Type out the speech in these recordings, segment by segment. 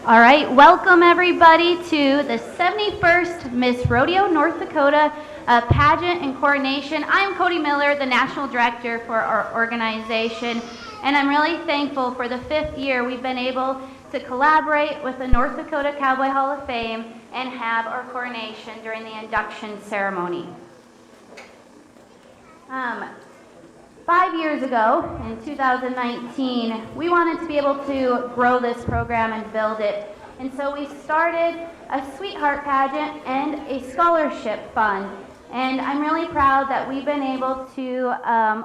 All right, welcome everybody to the 71st Miss Rodeo North Dakota Pageant and Coronation. I'm Cody Miller, the National Director for our organization, and I'm really thankful for the 5th year we've been able to collaborate with the North Dakota Cowboy Hall of Fame and have our coronation during the induction ceremony. 5 years ago, in 2019, we wanted to be able to grow this program and build it. And so we started a sweetheart pageant and a scholarship fund. And I'm really proud that we've been able to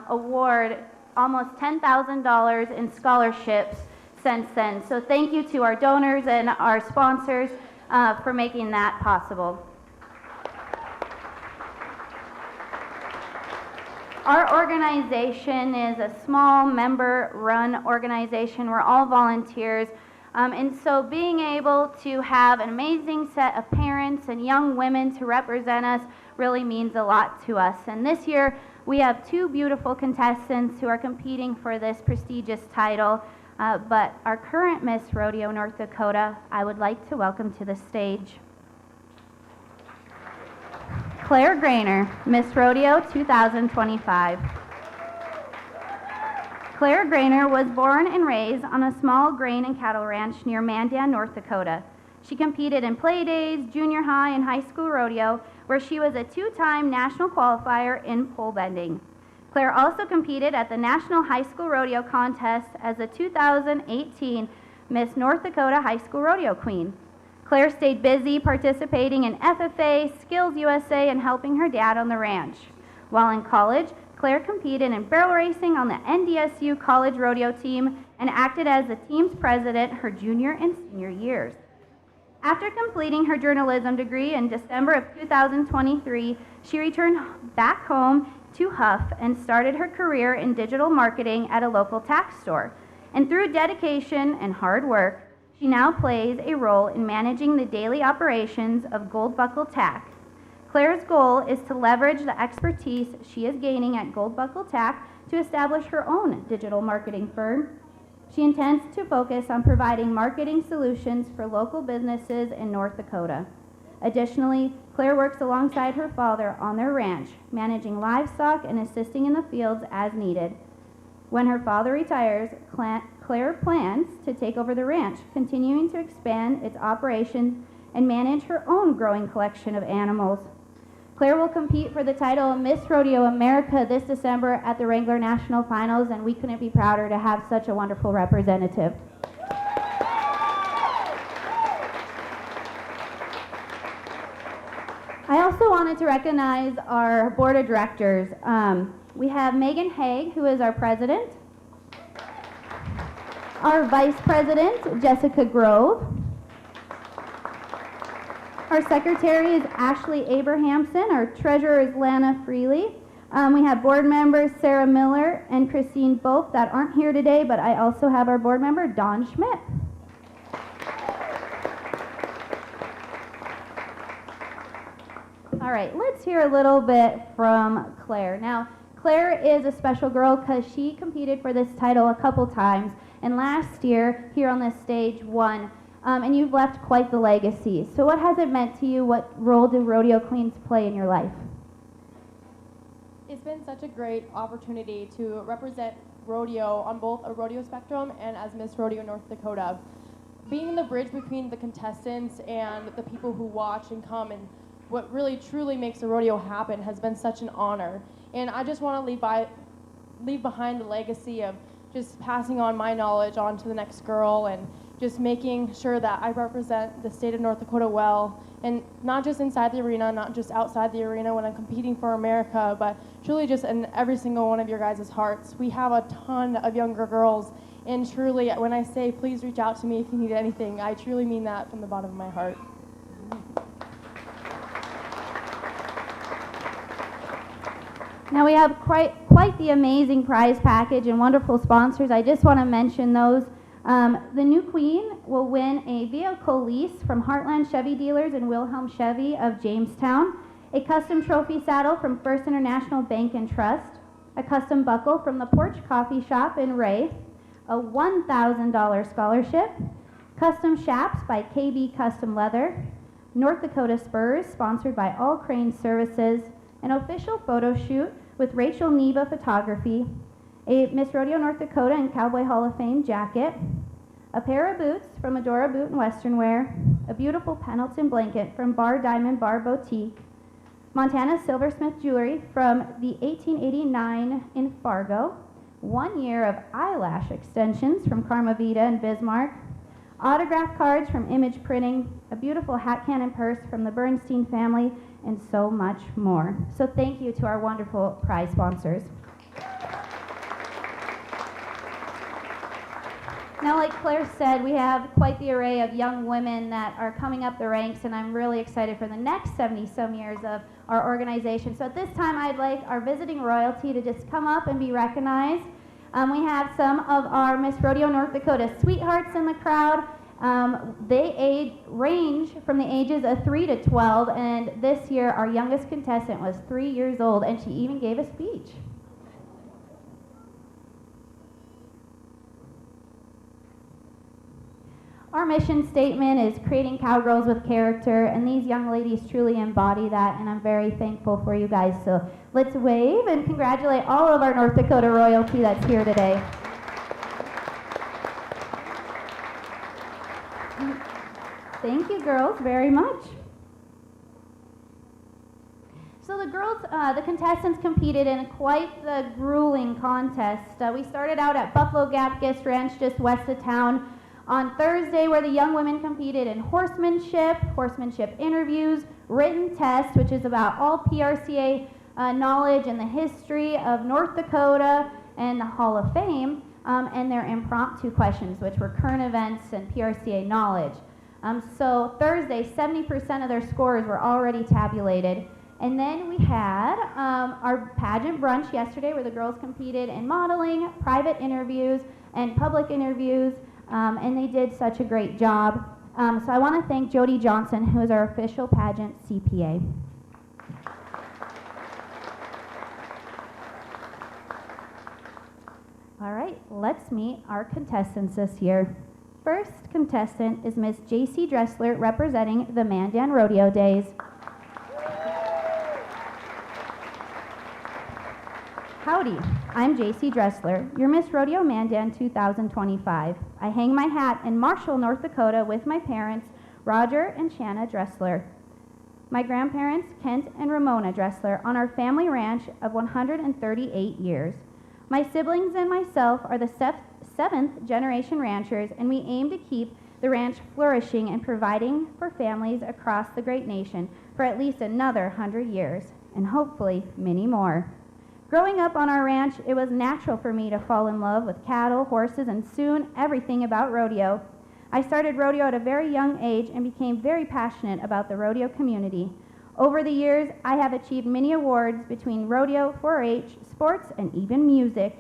award almost $10,000 in scholarships since then. So thank you to our donors and our sponsors for making that possible. Our organization is a small member-run organization. We're all volunteers. And so being able to have an amazing set of parents and young women to represent us really means a lot to us. And this year, we have 2 beautiful contestants who are competing for this prestigious title. But our current Miss Rodeo North Dakota, I would like to welcome to the stage Claire Grainer, Miss Rodeo 2025. Claire Grainer was born and raised on a small grain and cattle ranch near Mandan, North Dakota. She competed in play days, junior high, and high school rodeo, where she was a 2-time national qualifier in pole bending. Claire also competed at the National High School Rodeo Contest as the 2018 Miss North Dakota High School Rodeo Queen. Claire stayed busy participating in FFA, Skills USA, and helping her dad on the ranch. While in college, Claire competed in barrel racing on the NDSU college rodeo team and acted as the team's president her junior and senior years. After completing her journalism degree in December of 2023, she returned back home to Huff and started her career in digital marketing at a local tack store. And through dedication and hard work, she now plays a role in managing the daily operations of Gold Buckle Tack. Claire's goal is to leverage the expertise she is gaining at Gold Buckle Tack to establish her own digital marketing firm. She intends to focus on providing marketing solutions for local businesses in North Dakota. Additionally, Claire works alongside her father on their ranch, managing livestock and assisting in the fields as needed. When her father retires, Claire plans to take over the ranch, continuing to expand its operations and manage her own growing collection of animals. Claire will compete for the title of Miss Rodeo America this December at the Wrangler National Finals, and we couldn't be prouder to have such a wonderful representative. I also wanted to recognize our board of directors. We have Megan Haig, who is our president. Our vice president, Jessica Grove. Our secretary is Ashley Abrahamson. Our treasurer is Lana Freely. We have board members Sarah Miller and Christine Bope that aren't here today, but I also have our board member, Don Schmidt. All right, let's hear a little bit from Claire. Now, Claire is a special girl because she competed for this title a couple times, and last year, here on this stage, won. And you've left quite the legacy. So what has it meant to you? What role do rodeo queens play in your life? It's been such a great opportunity to represent rodeo on both a rodeo spectrum and as Miss Rodeo North Dakota. Being the bridge between the contestants and the people who watch and come and what really truly makes a rodeo happen has been such an honor. And I just want to leave behind the legacy of just passing on my knowledge on to the next girl and just making sure that I represent the state of North Dakota well, and not just inside the arena, not just outside the arena when I'm competing for America, but truly just in every single one of your guys' hearts. We have a ton of younger girls, and truly, when I say please reach out to me if you need anything, I truly mean that from the bottom of my heart. Now we have quite the amazing prize package and wonderful sponsors. I just want to mention those. The new queen will win a vehicle lease from Heartland Chevy Dealers and Wilhelm Chevy of Jamestown, a custom trophy saddle from First International Bank and Trust, a custom buckle from the Porch Coffee Shop in Ray, a $1,000 scholarship, Custom Chaps by KB Custom Leather, North Dakota Spurs sponsored by All Crane Services, an official photo shoot with Rachel Neva Photography, a Miss Rodeo North Dakota and Cowboy Hall of Fame jacket, a pair of boots from Adora Boot and Western Wear, a beautiful Pendleton blanket from Bar Diamond Bar Boutique, Montana Silversmith jewelry from the 1889 in Fargo, 1 year of eyelash extensions from Karma Vida and Bismarck, autograph cards from Image Printing, a beautiful hat cannon purse from the Bernstein family, and so much more. So thank you to our wonderful prize sponsors. Now, like Claire said, we have quite the array of young women that are coming up the ranks, and I'm really excited for the next 70-some years of our organization. So at this time, I'd like our visiting royalty to just come up and be recognized. We have some of our Miss Rodeo North Dakota sweethearts in the crowd. They range from the ages of 3 to 12, and this year our youngest contestant was 3 years old, and she even gave a speech. Our mission statement is creating cowgirls with character, and these young ladies truly embody that, and I'm very thankful for you guys. So let's wave and congratulate all of our North Dakota royalty that's here today. Thank you, girls, very much. So the girls, the contestants competed in quite the grueling contest. We started out at Buffalo Gap Guest Ranch just west of town on Thursday, where the young women competed in horsemanship interviews, written tests, which is about all PRCA knowledge and the history of North Dakota and the Hall of Fame, and their impromptu questions, which were current events and PRCA knowledge. So Thursday, 70% of their scores were already tabulated. And then we had our pageant brunch yesterday, where the girls competed in modeling, private interviews, and public interviews. And they did such a great job. So I want to thank Jody Johnson, who is our official pageant CPA. All right, let's meet our contestants this year. First contestant is Miss J.C. Dressler, representing the Mandan Rodeo Days. Howdy, I'm J.C. Dressler, your Miss Rodeo Mandan 2025. I hang my hat in Marshall, North Dakota with my parents, Roger and Shanna Dressler. My grandparents, Kent and Ramona Dressler, on our family ranch of 138 years. My siblings and myself are the seventh generation ranchers, and we aim to keep the ranch flourishing and providing for families across the great nation for at least another 100 years, and hopefully many more. Growing up on our ranch, it was natural for me to fall in love with cattle, horses, and soon everything about rodeo. I started rodeo at a very young age and became very passionate about the rodeo community. Over the years, I have achieved many awards between rodeo, 4-H, sports, and even music.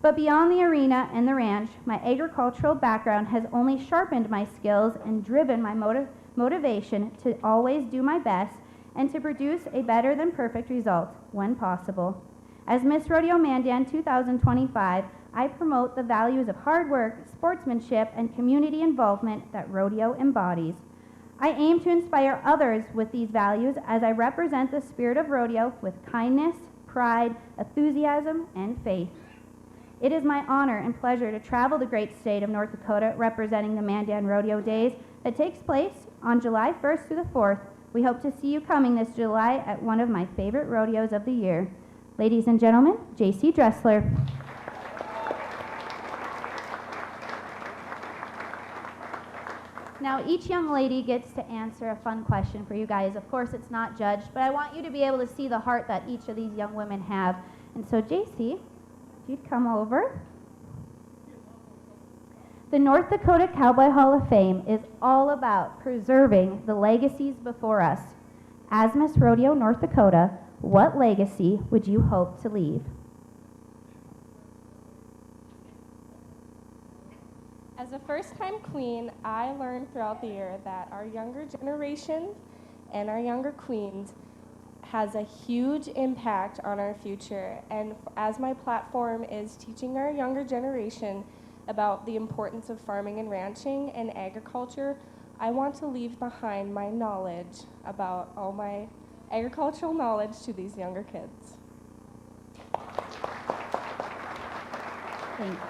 But beyond the arena and the ranch, my agricultural background has only sharpened my skills and driven my motivation to always do my best and to produce a better than perfect result when possible. As Miss Rodeo Mandan 2025, I promote the values of hard work, sportsmanship, and community involvement that rodeo embodies. I aim to inspire others with these values as I represent the spirit of rodeo with kindness, pride, enthusiasm, and faith. It is my honor and pleasure to travel the great state of North Dakota representing the Mandan Rodeo Days that takes place on July 1st through the 4th. We hope to see you coming this July at one of my favorite rodeos of the year. Ladies and gentlemen, J.C. Dressler. Now, each young lady gets to answer a fun question for you guys. Of course, it's not judged, but I want you to be able to see the heart that each of these young women have. And so, J.C., if you'd come over. The North Dakota Cowboy Hall of Fame is all about preserving the legacies before us. As Miss Rodeo North Dakota, what legacy would you hope to leave? As a first-time queen, I learned throughout the year that our younger generation and our younger queens has a huge impact on our future. And as my platform is teaching our younger generation about the importance of farming and ranching and agriculture, I want to leave behind my knowledge about all my agricultural knowledge to these younger kids. Thanks.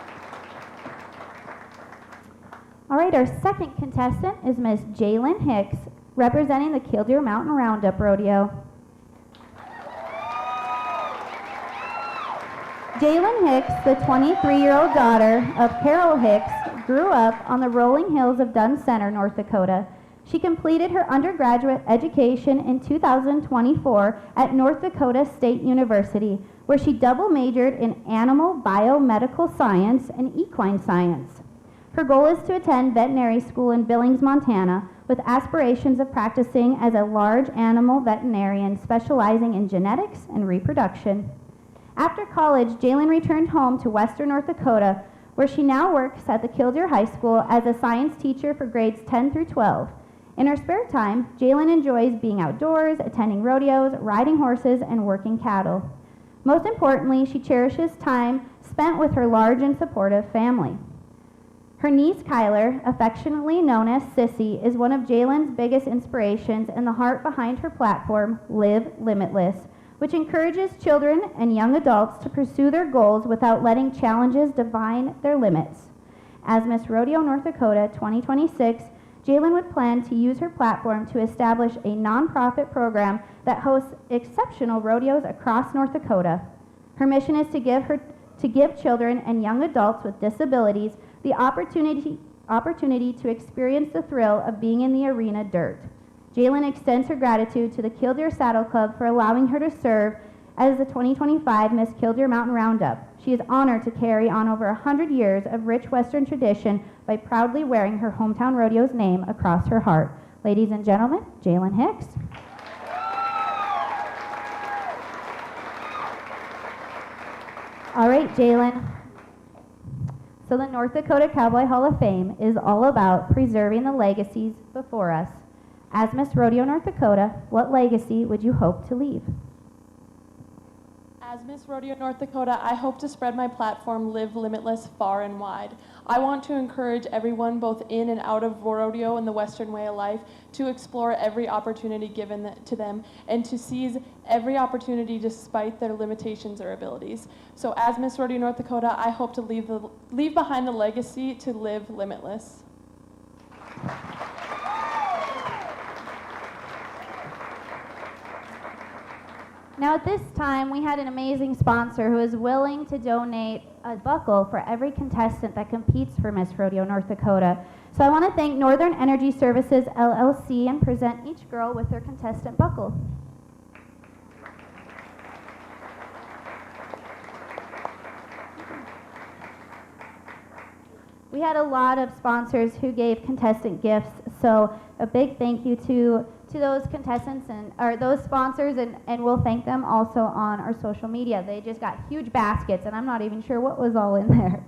All right, our second contestant is Miss Jalen Hicks, representing the Killdeer Mountain Roundup Rodeo. Jalen Hicks, the 23-year-old daughter of Carol Hicks, grew up on the rolling hills of Dunn Center, North Dakota. She completed her undergraduate education in 2024 at North Dakota State University, where she double majored in animal biomedical science and equine science. Her goal is to attend veterinary school in Billings, Montana, with aspirations of practicing as a large animal veterinarian specializing in genetics and reproduction. After college, Jalen returned home to western North Dakota, where she now works at the Killdeer High School as a science teacher for grades 10 through 12. In her spare time, Jalen enjoys being outdoors, attending rodeos, riding horses, and working cattle. Most importantly, she cherishes time spent with her large and supportive family. Her niece, Kyler, affectionately known as Sissy, is one of Jalen's biggest inspirations and the heart behind her platform, Live Limitless, which encourages children and young adults to pursue their goals without letting challenges define their limits. As Miss Rodeo North Dakota 2026, Jalen would plan to use her platform to establish a nonprofit program that hosts exceptional rodeos across North Dakota. Her mission is to give children and young adults with disabilities the opportunity to experience the thrill of being in the arena dirt. Jalen extends her gratitude to the Killdeer Saddle Club for allowing her to serve as the 2025 Miss Killdeer Mountain Roundup. She is honored to carry on over 100 years of rich Western tradition by proudly wearing her hometown rodeo's name across her heart. Ladies and gentlemen, Jalen Hicks. All right, Jalen. So the North Dakota Cowboy Hall of Fame is all about preserving the legacies before us. As Miss Rodeo North Dakota, what legacy would you hope to leave? As Miss Rodeo North Dakota, I hope to spread my platform Live Limitless far and wide. I want to encourage everyone both in and out of rodeo and the Western way of life to explore every opportunity given to them and to seize every opportunity despite their limitations or abilities. So as Miss Rodeo North Dakota, I hope to leave behind the legacy to live limitless. Now at this time, we had an amazing sponsor who is willing to donate a buckle for every contestant that competes for Miss Rodeo North Dakota. So I want to thank Northern Energy Services, LLC, and present each girl with their contestant buckle. We had a lot of sponsors who gave contestant gifts, so a big thank you to those contestants or those sponsors, and we'll thank them also on our social media. They just got huge baskets, and I'm not even sure what was all in there.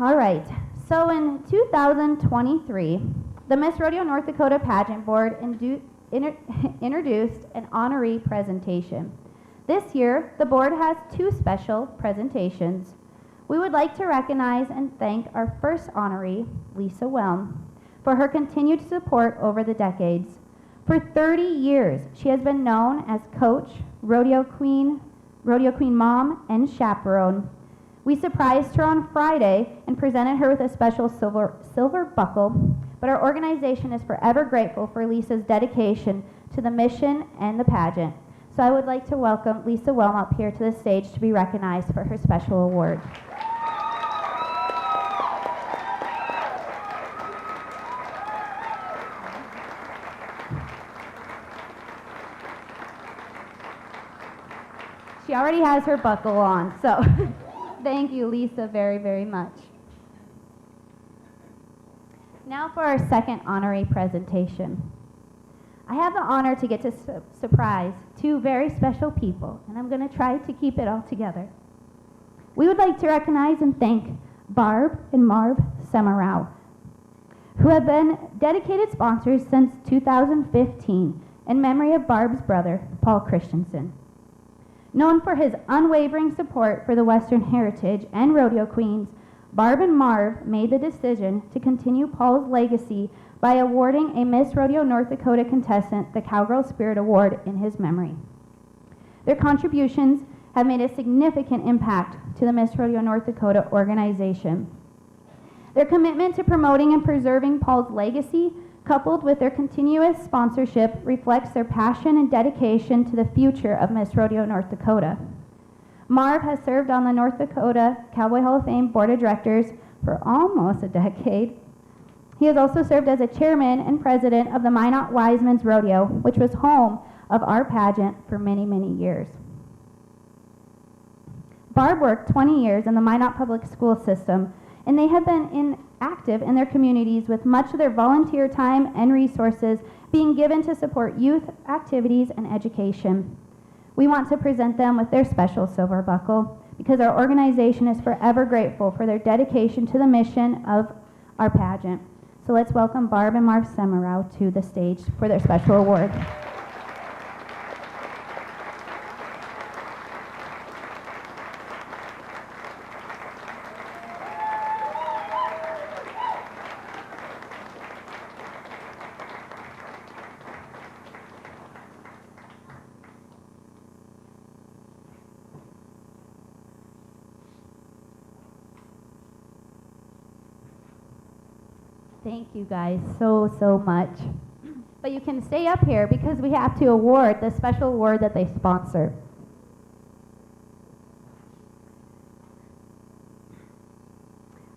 All right, so in 2023, the Miss Rodeo North Dakota Pageant Board introduced an honoree presentation. This year, the board has two special presentations. We would like to recognize and thank our first honoree, Lisa Whelm, for her continued support over the decades. For 30 years, she has been known as coach, rodeo queen mom, and chaperone. We surprised her on Friday and presented her with a special silver buckle, but our organization is forever grateful for Lisa's dedication to the mission and the pageant. So I would like to welcome Lisa Whelm up here to the stage to be recognized for her special award. She already has her buckle on, so thank you, Lisa, very, very much. Now for our second honoree presentation. I have the honor to get to surprise two very special people, and I'm going to try to keep it all together. We would like to recognize and thank Barb and Marv Semarau, who have been dedicated sponsors since 2015 in memory of Barb's brother, Paul Christensen. Known for his unwavering support for the Western heritage and rodeo queens, Barb and Marv made the decision to continue Paul's legacy by awarding a Miss Rodeo North Dakota contestant the Cowgirl Spirit Award in his memory. Their contributions have made a significant impact to the Miss Rodeo North Dakota organization. Their commitment to promoting and preserving Paul's legacy, coupled with their continuous sponsorship, reflects their passion and dedication to the future of Miss Rodeo North Dakota. Marv has served on the North Dakota Cowboy Hall of Fame Board of Directors for almost a decade. He has also served as a chairman and president of the Minot Wiseman's Rodeo, which was home of our pageant for many, many years. Barb worked 20 years in the Minot Public School System, and they have been active in their communities with much of their volunteer time and resources being given to support youth activities and education. We want to present them with their special silver buckle because our organization is forever grateful for their dedication to the mission of our pageant. So let's welcome Barb and Marv Semerow to the stage for their special award. Thank you guys so much. But you can stay up here because we have to award the special award that they sponsor.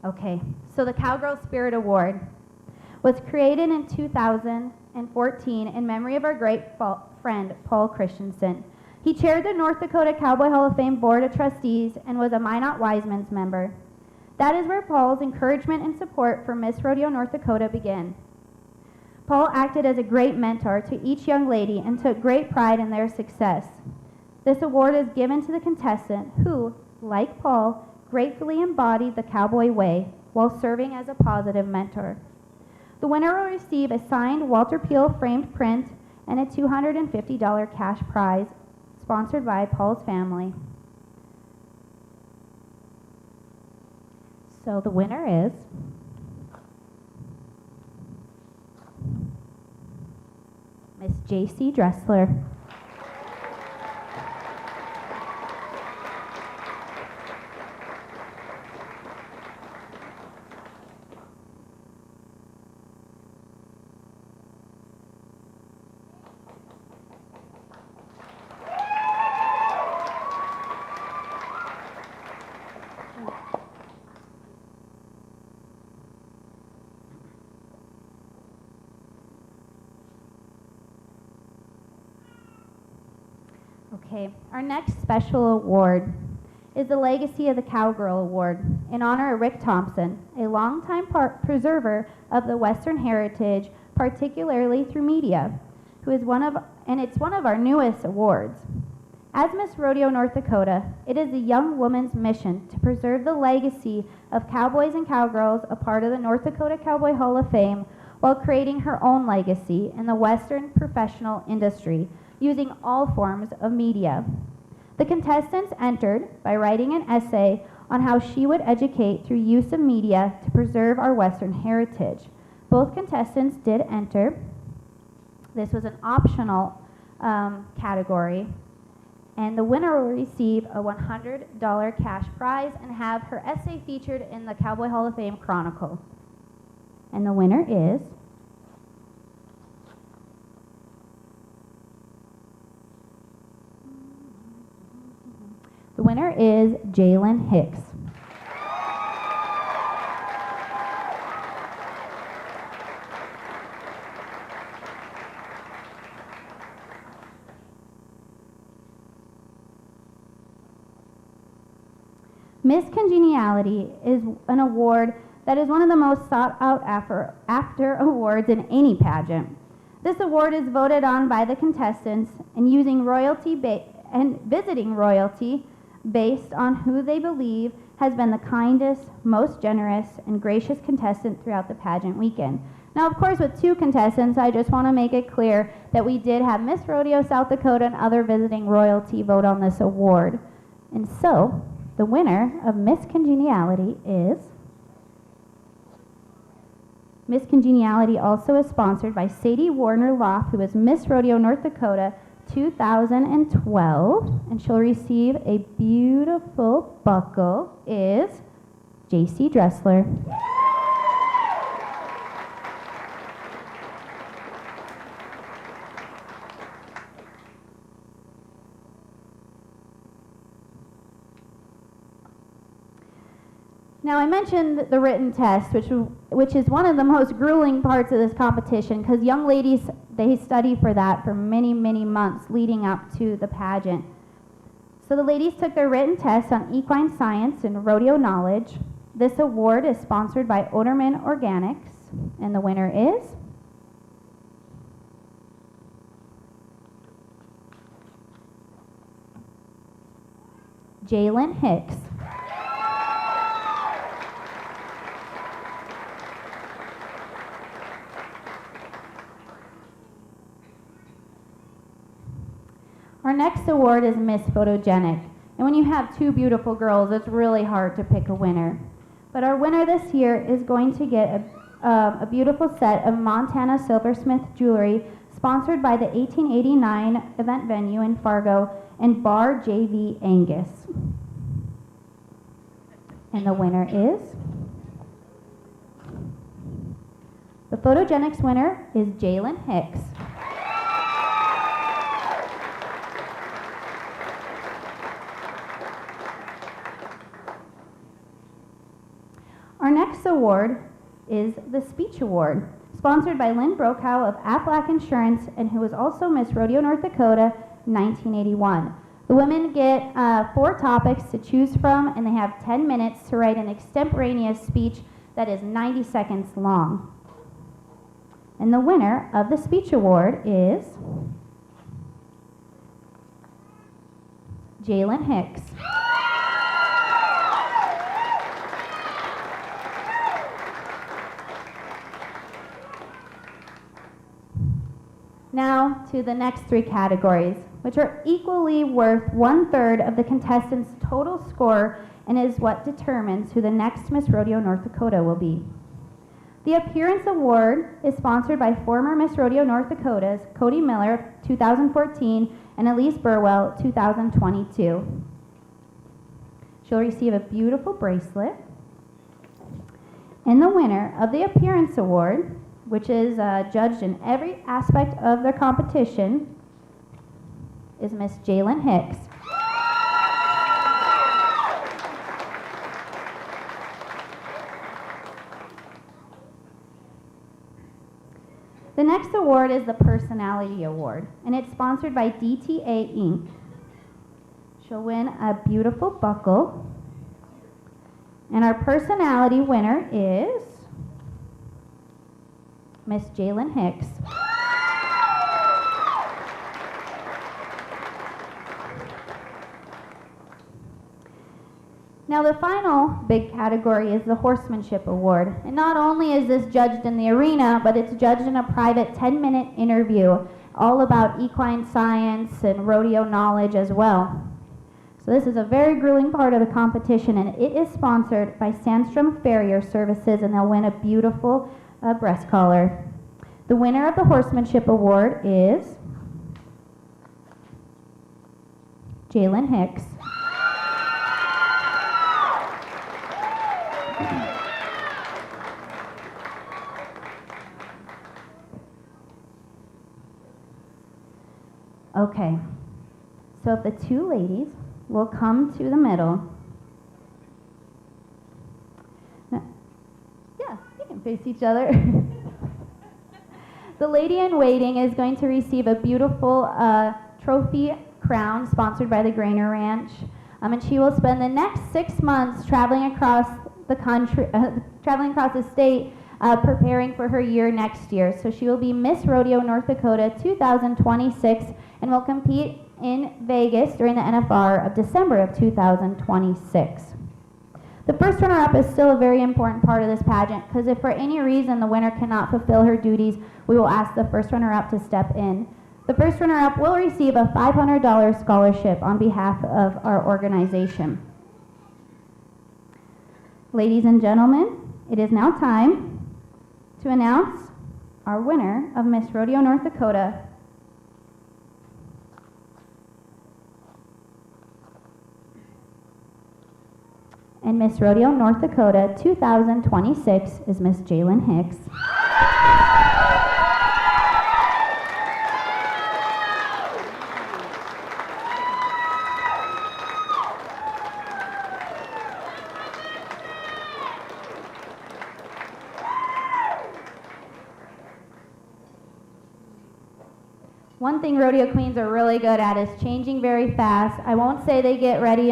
Okay, so the Cowgirl Spirit Award was created in 2014 in memory of our great friend, Paul Christensen. He chaired the North Dakota Cowboy Hall of Fame Board of Trustees and was a Minot Wiseman's member. That is where Paul's encouragement and support for Miss Rodeo North Dakota began. Paul acted as a great mentor to each young lady and took great pride in their success. This award is given to the contestant who, like Paul, gratefully embodied the cowboy way while serving as a positive mentor. The winner will receive a signed Walter Peel framed print and a $250 cash prize sponsored by Paul's family. So the winner is Miss J.C. Dressler. Okay, our next special award is the Legacy of the Cowgirl Award in honor of Rick Thompson, a longtime preserver of the Western heritage, particularly through media, it's one of our newest awards. As Miss Rodeo North Dakota, it is a young woman's mission to preserve the legacy of cowboys and cowgirls, a part of the North Dakota Cowboy Hall of Fame, while creating her own legacy in the Western professional industry, using all forms of media. The contestants entered by writing an essay on how she would educate through use of media to preserve our Western heritage. Both contestants did enter. This was an optional category, and the winner will receive a $100 cash prize and have her essay featured in the Cowboy Hall of Fame Chronicle. And the winner is Jalen Hicks. Miss Congeniality is an award that is one of the most sought out after awards in any pageant. This award is voted on by the contestants and using visiting royalty based on who they believe has been the kindest, most generous, and gracious contestant throughout the pageant weekend. Now, of course, with 2 contestants, I just want to make it clear that we did have Miss Rodeo South Dakota and other visiting royalty vote on this award. And so, the winner of Miss Congeniality is... Miss Congeniality also is sponsored by Sadie Warner-Loff, who is Miss Rodeo North Dakota 2012, and she'll receive a beautiful buckle, is JC Dressler. Now, I mentioned the written test, which is one of the most grueling parts of this competition, because young ladies, they study for that for many, many months leading up to the pageant. So the ladies took their written test on equine science and rodeo knowledge. This award is sponsored by Oderman Organics, and the winner is Jalen Hicks. Our next award is Miss Photogenic, and when you have 2 beautiful girls, it's really hard to pick a winner. But our winner this year is going to get a beautiful set of Montana Silversmith jewelry sponsored by the 1889 event venue in Fargo and Bar JV Angus. And the winner is... The Photogenics winner is Jalen Hicks. Our next award is the Speech Award, sponsored by Lynn Brokow of Aflac Insurance, and who was also Miss Rodeo North Dakota 1981. The women get 4 topics to choose from, and they have 10 minutes to write an extemporaneous speech that is 90 seconds long. And the winner of the Speech Award is Jalen Hicks. Now to the next 3 categories, which are equally worth 1/3 of the contestants' total score and is what determines who the next Miss Rodeo North Dakota will be. The Appearance Award is sponsored by former Miss Rodeo North Dakotas Cody Miller 2014 and Elise Burwell 2022. She'll receive a beautiful bracelet. And the winner of the Appearance Award, which is judged in every aspect of their competition, is Miss Jalen Hicks. The next award is the Personality Award, and it's sponsored by DTA Inc. She'll win a beautiful buckle, and our personality winner is Miss Jalen Hicks. Now the final big category is the Horsemanship Award. And not only is this judged in the arena, but it's judged in a private 10-minute interview all about equine science and rodeo knowledge as well. So this is a very grueling part of the competition, and it is sponsored by Sandstrom Farrier Services, and they'll win a beautiful breast collar. The winner of the Horsemanship Award is Jalen Hicks. Okay, so if the 2 ladies will come to the middle. Now, yeah, you can face each other. The lady in waiting is going to receive a beautiful trophy crown sponsored by the Grainer Ranch. And she will spend the next 6 months traveling across the country, traveling across the state, preparing for her year next year. So she will be Miss Rodeo North Dakota 2026 and will compete in Vegas during the NFR of December of 2026. The first runner-up is still a very important part of this pageant because if for any reason the winner cannot fulfill her duties, we will ask the first runner-up to step in. The first runner-up will receive a $500 scholarship on behalf of our organization. Ladies and gentlemen, it is now time to announce our winner of Miss Rodeo North Dakota. And Miss Rodeo North Dakota 2026 is Miss Jalen Hicks. One thing rodeo queens are really good at is changing very fast. I won't say they get ready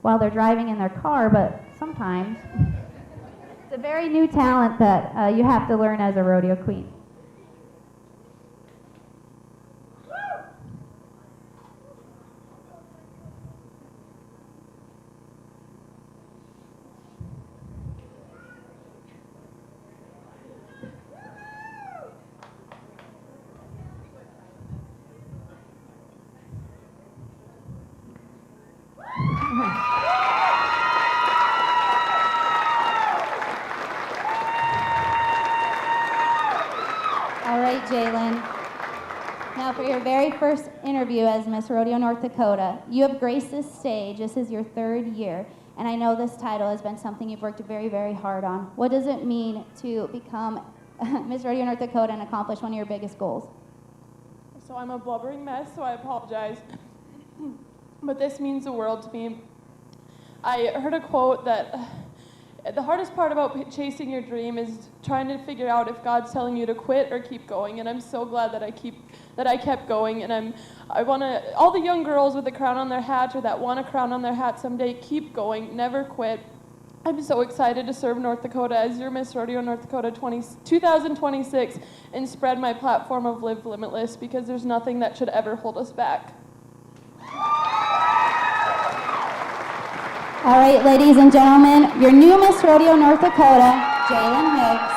while they're driving in their car, but sometimes. It's a very new talent that you have to learn as a rodeo queen. All right, Jalen. Now for your very first interview as Miss Rodeo North Dakota, you have graced this stage. This is your 3rd year, and I know this title has been something you've worked very, very hard on. What does it mean to become Miss Rodeo North Dakota and accomplish one of your biggest goals? So I'm a blubbering mess, so I apologize. But this means the world to me. I heard a quote that the hardest part about chasing your dream is trying to figure out if God's telling you to quit or keep going. And I'm so glad that I kept going. And I want to, all the young girls with a crown on their hat or that want a crown on their hat someday, keep going, never quit. I'm so excited to serve North Dakota as your Miss Rodeo North Dakota 2026 and spread my platform of Live Limitless, because there's nothing that should ever hold us back. All right, ladies and gentlemen, your new Miss Rodeo North Dakota, Jalen Hicks.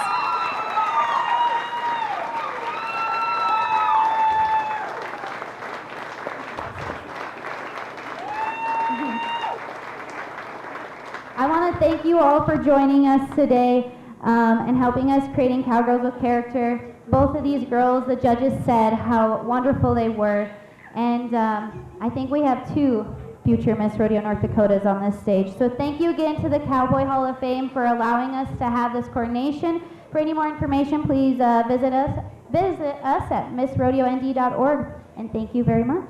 I want to thank you all for joining us today and helping us creating Cowgirls with Character. Both of these girls, the judges said how wonderful they were, and I think we have 2 future Miss Rodeo North Dakotas on this stage. So thank you again to the Cowboy Hall of Fame for allowing us to have this coronation. For any more information, please visit us at missrodeond.org, and thank you very much.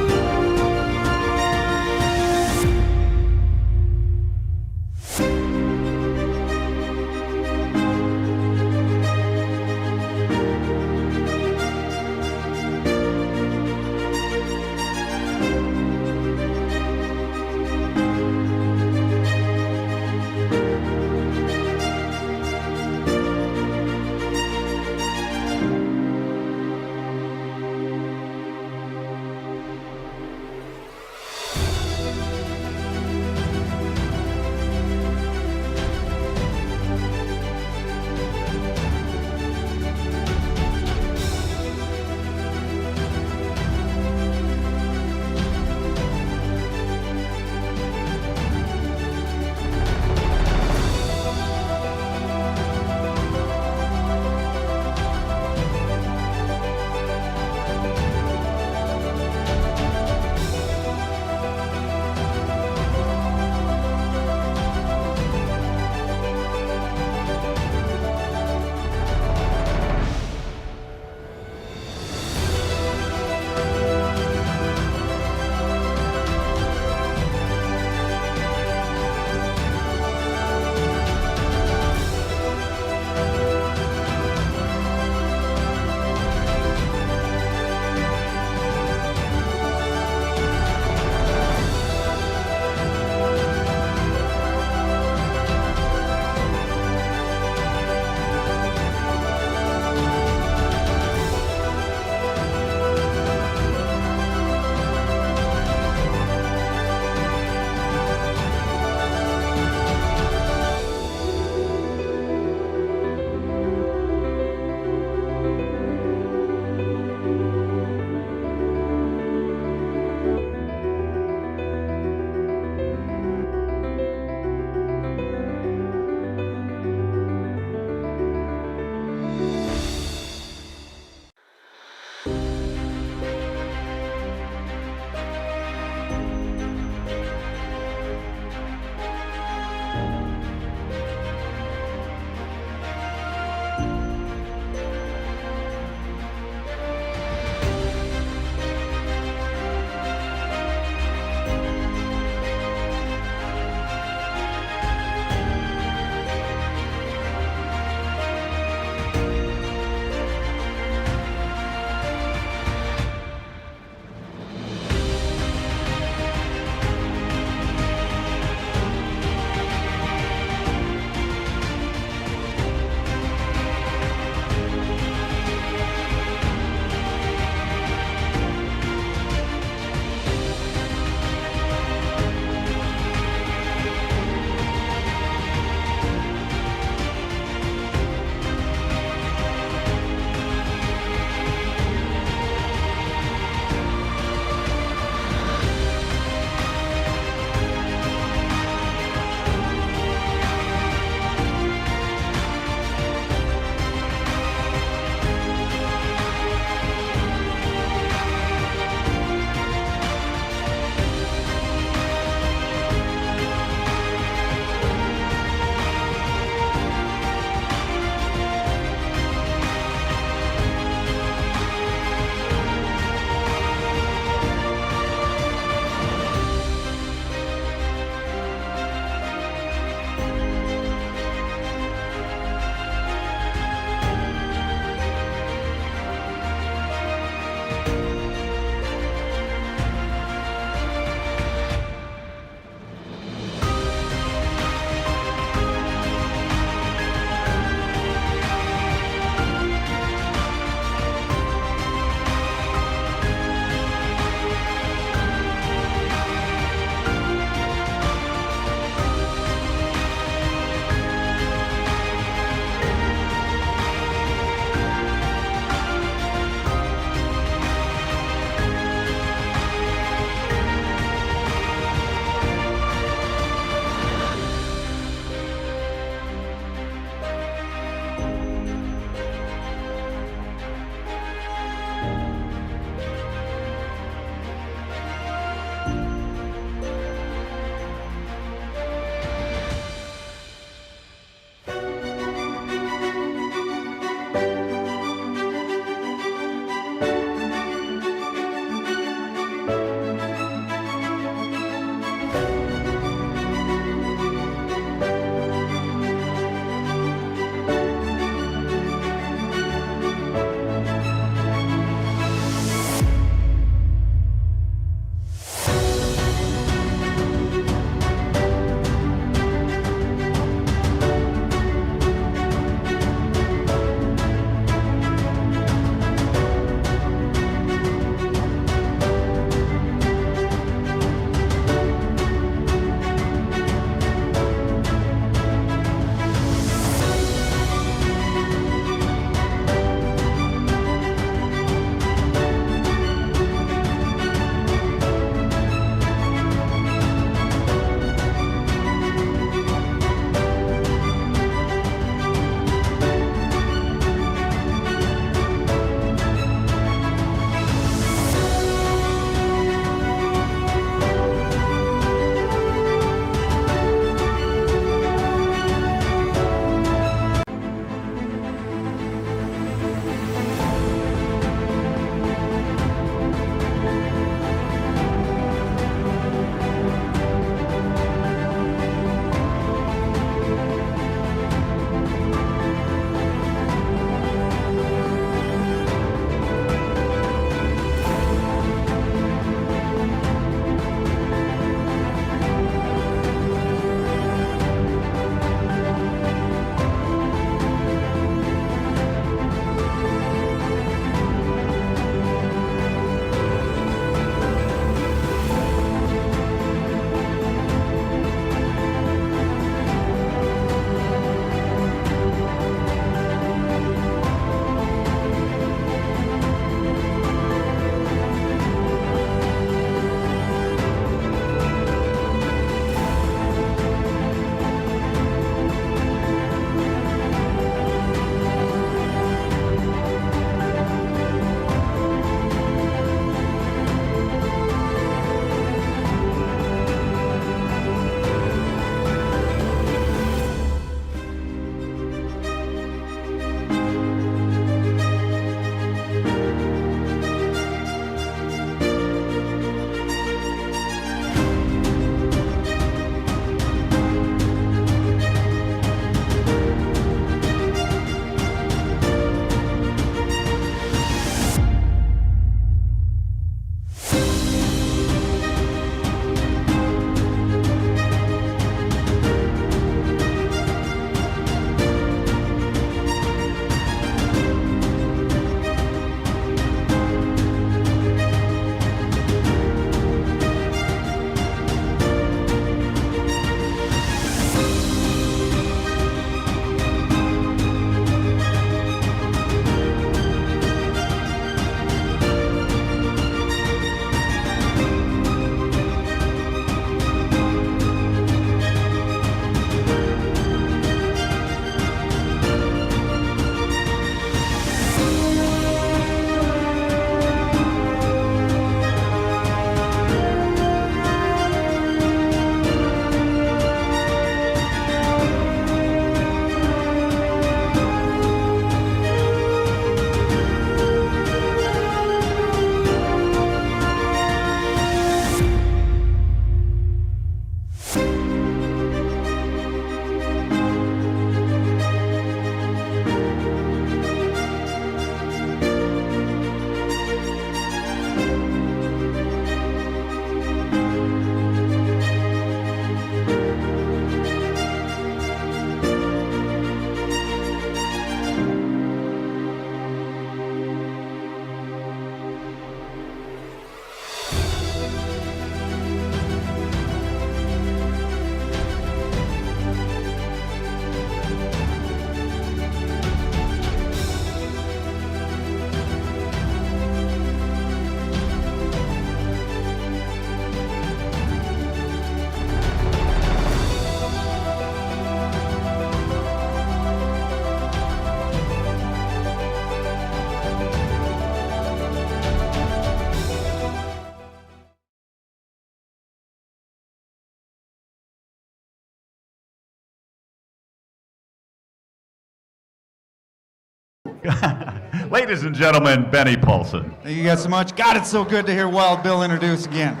Ladies and gentlemen, Benny Paulson. Thank you guys so much. God, it's so good to hear Wild Bill introduce again.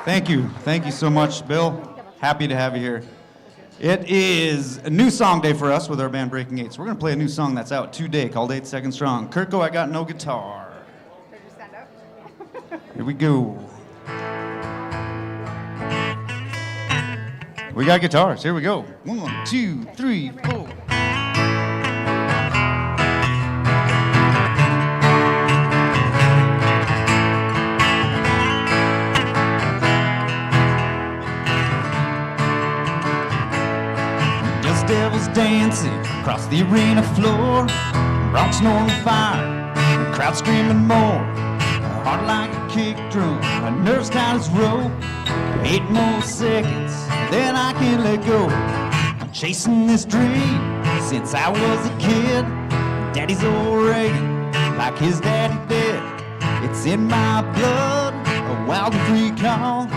Thank you. Thank you so much, Bill. Happy to have you here. It is a new song day for us with our band Breaking Eight. So we're going to play a new song that's out today called 8 Seconds Strong. Kirko, I Got No Guitar. Could you stand up? Here we go. We got guitars. Here we go. 1, 2, 3, 4. Dust devils dancing across the arena floor. Rocks on fire, the crowd screaming more. Heart like a kick drum, my nerves tight as rope. 8 more seconds, then I can let go. I'm chasing this dream since I was a kid. Daddy's old Reagan, like his daddy did. It's in my blood, a wild and free call.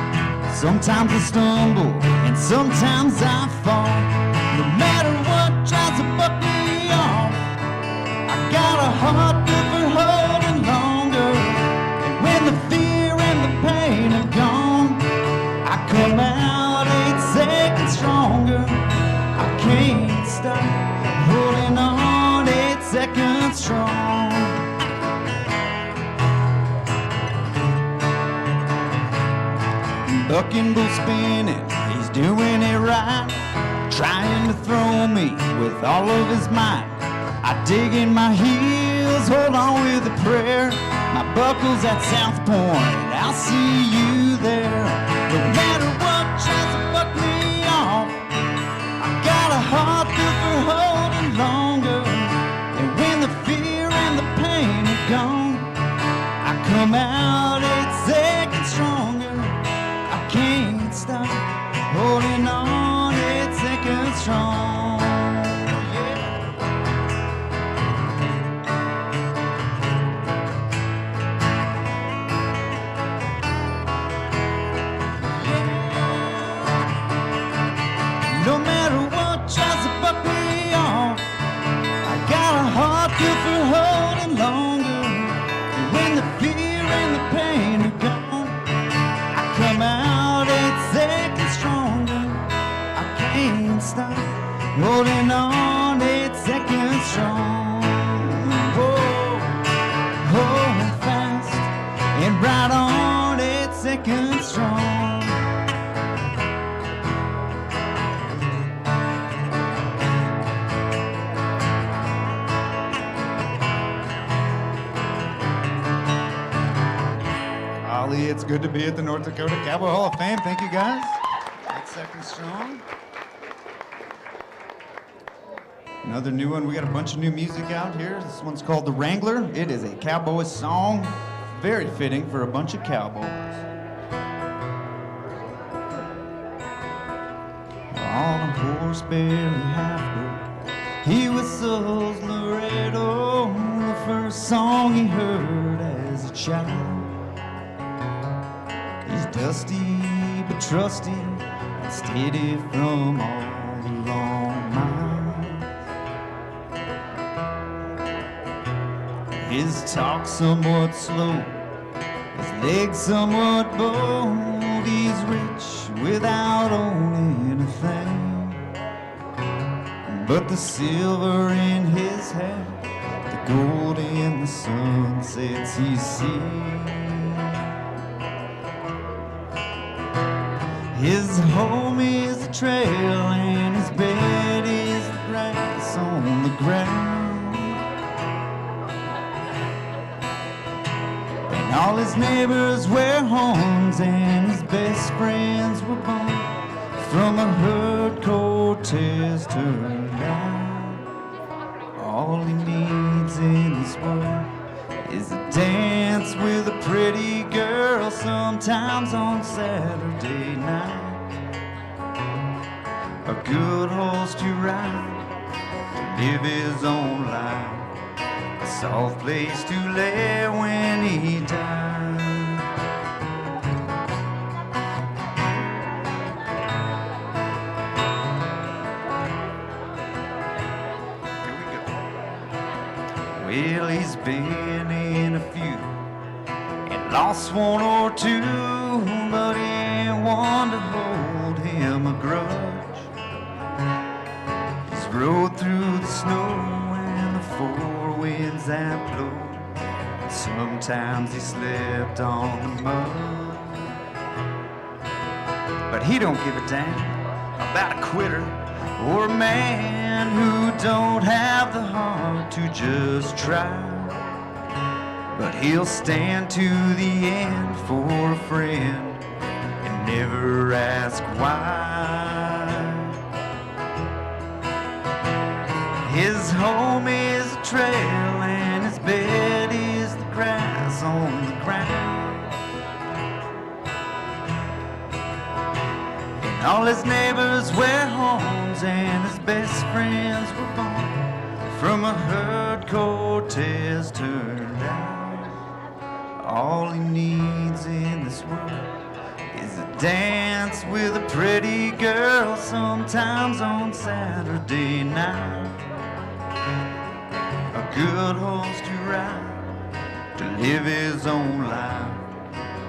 Sometimes I stumble, and sometimes I fall. No matter what tries to buck me off, I got a heart built for holding longer. And when the fear and the pain are gone, I come out 8 seconds stronger. I can't stop holding on 8 seconds strong. Bucking, bull spinning, he's doing it right. Trying to throw me with all of his might. I dig in my heels, hold on with a prayer. My buckle's at South Point, I'll see you there. No matter what tries to buck me off, I got a heart built for holding longer. And when the fear and the pain are gone, I come out 8 seconds stronger. I can't stop holding on 8 seconds strong. No matter what tries to buck me off, I got a heart built for holding longer. And when the fear and the pain are gone, I come out 8 seconds stronger. I can't stop holding on 8 seconds strong. Whoa, hold fast and right on 8 seconds strong. Ollie, it's good to be at the North Dakota Cowboy Hall of Fame. Thank you, guys. 8 seconds strong. Another new one. We got a bunch of new music out here. This one's called The Wrangler. It is a cowboy song, very fitting for a bunch of cowboys. On a horse barely half-broke, he whistles Laredo, the first song he heard as a child. He's dusty but trusty and steady from all the long miles. His talk somewhat slow, his legs somewhat bold. He's rich without owning a thing, but the silver in his hair, the gold in the sunsets he sees. His home is the trail and his bed is the grass on the ground. And all his neighbors wear horns and his best friends were born from a herd Cortez turned down. All he needs in this world is a dance with a pretty girl, sometimes on Saturday night. A good horse to ride, to live his own life, a soft place to lay when he dies. Here we go. Well, he's been in a few and lost one or two, but he ain't one to hold him a grudge. He's rode through the snow and the four winds that blow. Sometimes he slept on the mud, but he don't give a damn about a quitter or a man who don't have the heart to just try. But he'll stand to the end for a friend and never ask why. His home is a trail and his bed is the grass on the ground. And all his neighbors wear horns and his best friends were born from a herd Cortez turned out. All he needs in this world is a dance with a pretty girl sometimes on Saturday night. A good horse to ride, to live his own life,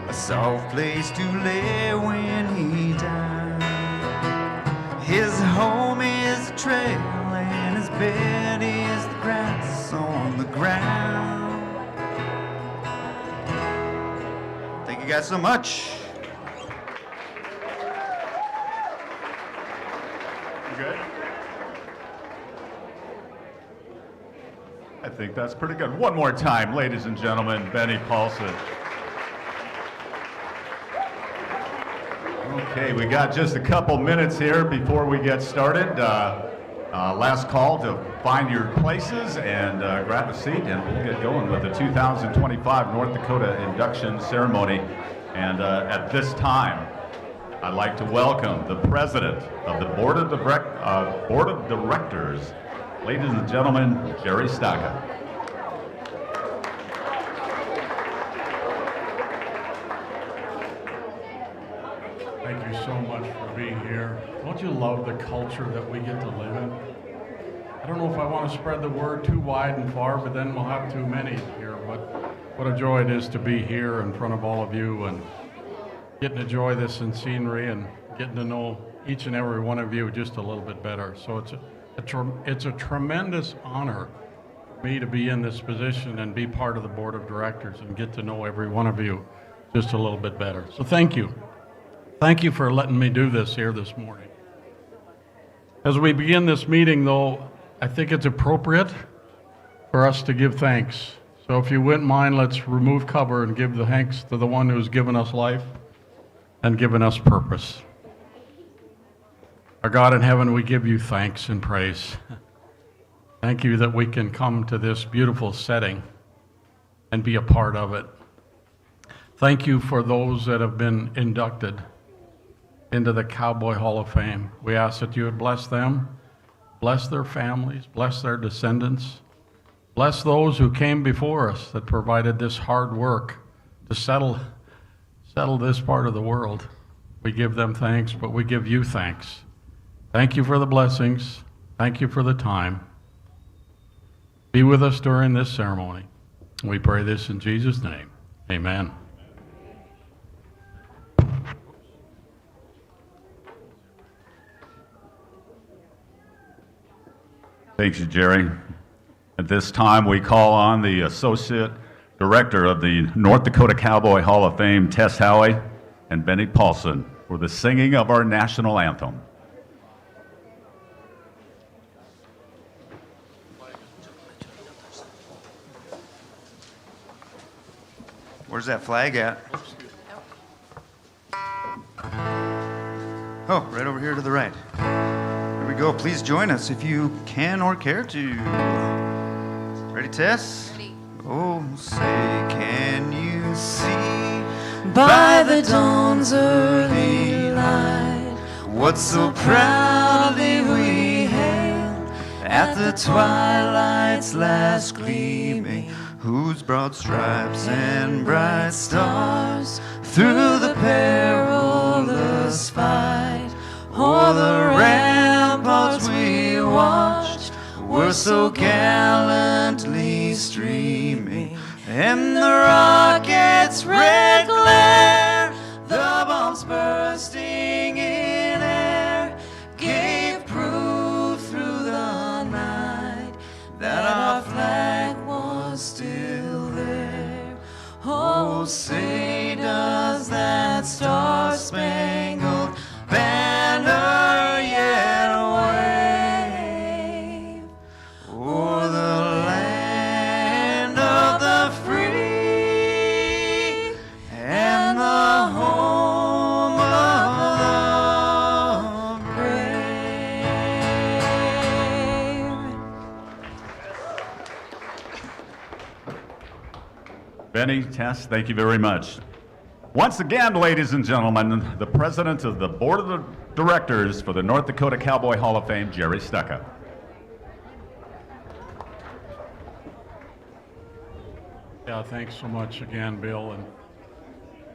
a soft place to lay when he dies. His home is a trail and his bed is the grass on the ground. Thank you guys so much. You good? I think that's pretty good. One more time, ladies and gentlemen, Benny Paulson. Okay, we got just a couple minutes here before we get started. Last call to find your places and grab a seat, and we'll get going with the 2025 North Dakota Induction Ceremony. And at this time, I'd like to welcome the President of the Board of Directors, ladies and gentlemen, Jerry Staka. Thank you so much for being here. Don't you love the culture that we get to live in? I don't know if I want to spread the word too wide and far, but then we'll have too many here. But what a joy it is to be here in front of all of you and getting to enjoy this in scenery and getting to know each and every one of you just a little bit better. So it's a tremendous honor for me to be in this position and be part of the board of directors and get to know every one of you just a little bit better. So thank you. Thank you for letting me do this here this morning. As we begin this meeting, though, I think it's appropriate for us to give thanks. So if you wouldn't mind, let's remove cover and give the thanks to the one who's given us life and given us purpose. Our God in heaven, we give you thanks and praise. Thank you that we can come to this beautiful setting and be a part of it. Thank you for those that have been inducted into the Cowboy Hall of Fame. We ask that you would bless them, bless their families, bless their descendants, bless those who came before us that provided this hard work to settle this part of the world. We give them thanks, but we give you thanks. Thank you for the blessings. Thank you for the time. Be with us during this ceremony. We pray this in Jesus' name. Amen. Thank you, Jerry. At this time, we call on the Associate Director of the North Dakota Cowboy Hall of Fame, Tess Howie, and Benny Paulson for the singing of our national anthem. Where's that flag at? Oh, right over here to the right. Here we go. Please join us if you can or care to. Ready, Tess? Ready. Oh, say, can you see by the dawn's early light what so proudly we hailed at the twilight's last gleaming, whose broad stripes and bright stars through the perilous fight o'er the ramparts we watched were so gallantly streaming, and the rocket's red glare, the bombs bursting in air, gave proof through the night that our flag was still there. Oh, say does that star-spangled banner yet wave o'er the land of the free and the home of the brave. Benny, Tess, thank you very much. Once again, ladies and gentlemen, the president of the board of directors for the North Dakota Cowboy Hall of Fame, Jerry Stucca. Yeah, thanks so much again, Bill.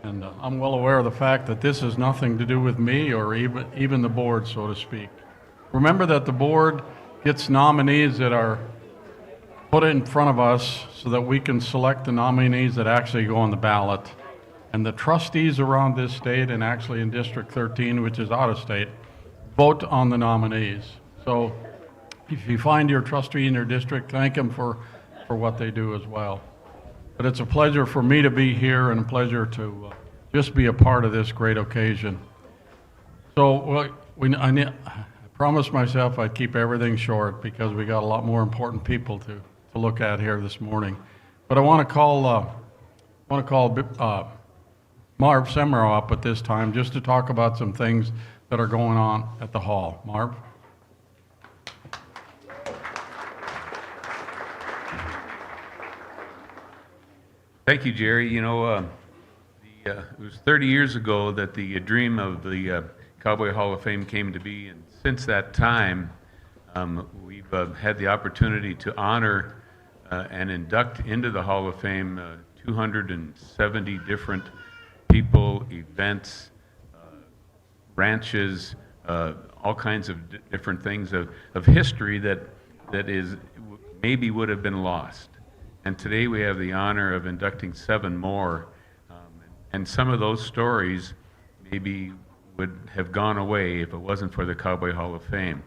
And I'm well aware of the fact that this has nothing to do with me or even the board, so to speak. Remember that the board gets nominees that are put in front of us so that we can select the nominees that actually go on the ballot. And the trustees around this state, and actually in District 13, which is out of state, vote on the nominees. So if you find your trustee in your district, thank them for what they do as well. But it's a pleasure for me to be here and a pleasure to just be a part of this great occasion. So I promised myself I'd keep everything short because we got a lot more important people to look at here this morning. But I want to call Marv Semero up at this time just to talk about some things that are going on at the hall. Marv? Thank you, Jerry. You know, it was 30 years ago that the dream of the Cowboy Hall of Fame came to be, and since that time, we've had the opportunity to honor and induct into the Hall of Fame 270 different people, events, ranches, all kinds of different things of history that is maybe would have been lost. And today we have the honor of inducting 7 more, and some of those stories maybe would have gone away if it wasn't for the Cowboy Hall of Fame.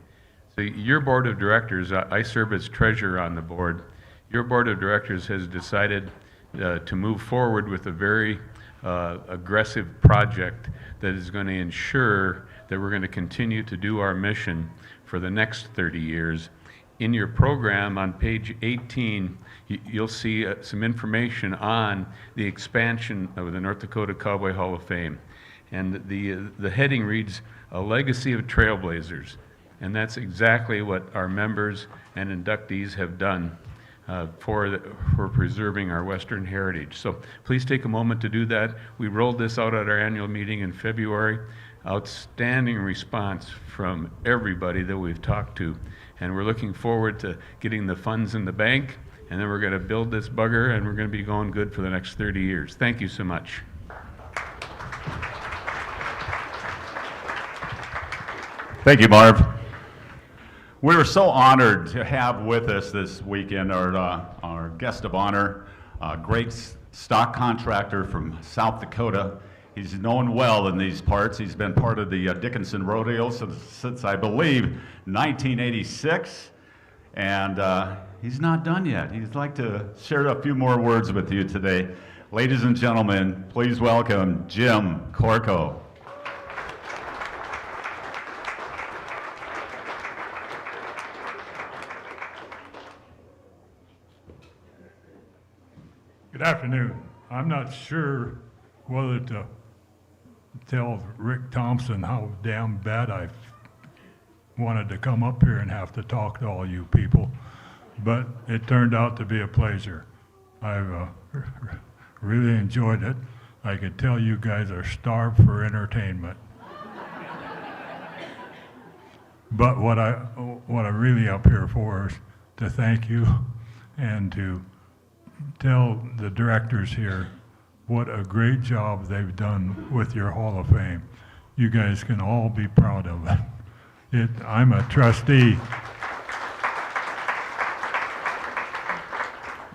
So your board of directors, I serve as treasurer on the board, your board of directors has decided to move forward with a very aggressive project that is going to ensure that we're going to continue to do our mission for the next 30 years. In your program on page 18, you'll see some information on the expansion of the North Dakota Cowboy Hall of Fame. And the heading reads, A Legacy of Trailblazers. And that's exactly what our members and inductees have done for preserving our Western heritage. So please take a moment to do that. We rolled this out at our annual meeting in February. Outstanding response from everybody that we've talked to. And we're looking forward to getting the funds in the bank, and then we're going to build this bugger, and we're going to be going good for the next 30 years. Thank you so much. Thank you, Marv. We were so honored to have with us this weekend our guest of honor, a great stock contractor from South Dakota. He's known well in these parts. He's been part of the Dickinson Rodeo since I believe 1986, and he's not done yet. He'd like to share a few more words with you today. Ladies and gentlemen, please welcome Jim Corco. Good afternoon. I'm not sure whether to tell Rick Thompson how damn bad I wanted to come up here and have to talk to all you people, but it turned out to be a pleasure. I've really enjoyed it. I could tell you guys are starved for entertainment. But what I'm really up here for is to thank you and to tell the directors here what a great job they've done with your Hall of Fame. You guys can all be proud of it. I'm a trustee.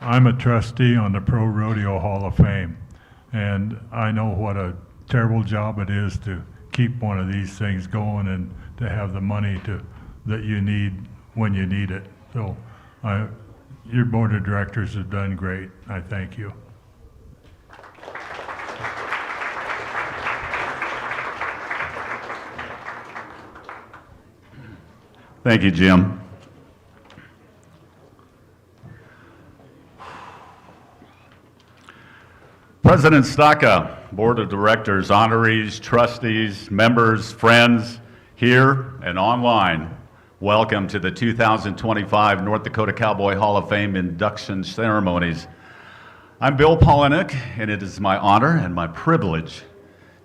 I'm a trustee on the Pro Rodeo Hall of Fame, and I know what a terrible job it is to keep one of these things going and to have the money that you need when you need it. So your board of directors have done great. I thank you. Thank you, Jim. President Staka, Board of Directors, honorees, trustees, members, friends, here and online, welcome to the 2025 North Dakota Cowboy Hall of Fame Induction Ceremonies. I'm Bill Polinick, and it is my honor and my privilege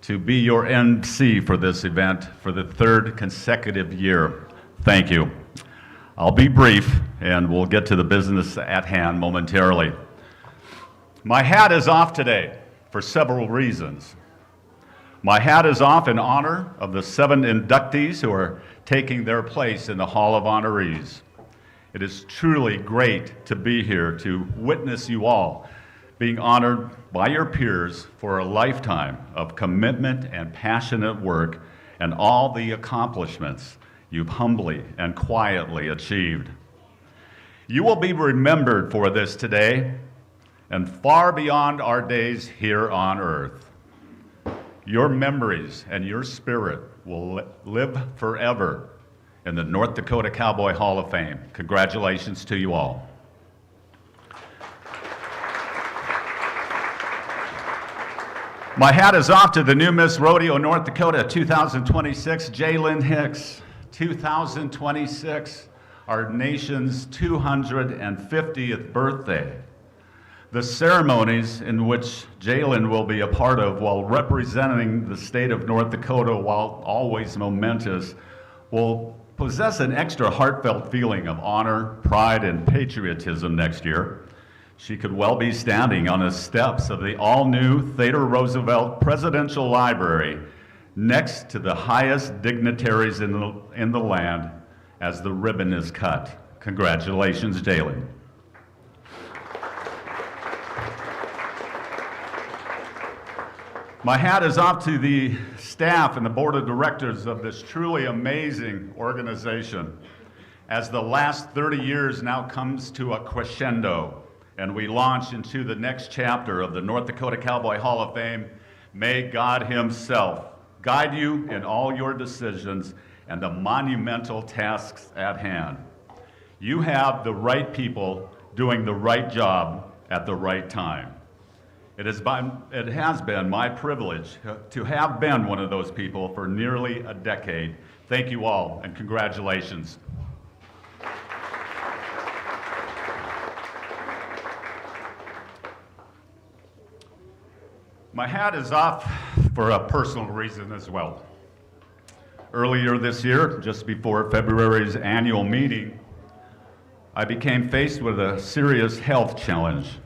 to be your MC for this event for the third consecutive year. Thank you. I'll be brief, and we'll get to the business at hand momentarily. My hat is off today for several reasons. My hat is off in honor of the 7 inductees who are taking their place in the Hall of Honorees. It is truly great to be here to witness you all being honored by your peers for a lifetime of commitment and passionate work and all the accomplishments you've humbly and quietly achieved. You will be remembered for this today and far beyond our days here on earth. Your memories and your spirit will live forever in the North Dakota Cowboy Hall of Fame. Congratulations to you all. My hat is off to the new Miss Rodeo North Dakota 2026, Jalen Hicks. 2026, our nation's 250th birthday. The ceremonies in which Jalen will be a part of while representing the state of North Dakota, while always momentous, will possess an extra heartfelt feeling of honor, pride, and patriotism next year. She could well be standing on the steps of the all-new Theodore Roosevelt Presidential Library next to the highest dignitaries in the land as the ribbon is cut. Congratulations, Jalen. My hat is off to the staff and the board of directors of this truly amazing organization. As the last 30 years now comes to a crescendo and we launch into the next chapter of the North Dakota Cowboy Hall of Fame, may God himself guide you in all your decisions and the monumental tasks at hand. You have the right people doing the right job at the right time. It has been my privilege to have been one of those people for nearly a decade. Thank you all, and congratulations. My hat is off for a personal reason as well. Earlier this year, just before February's annual meeting, I became faced with a serious health challenge,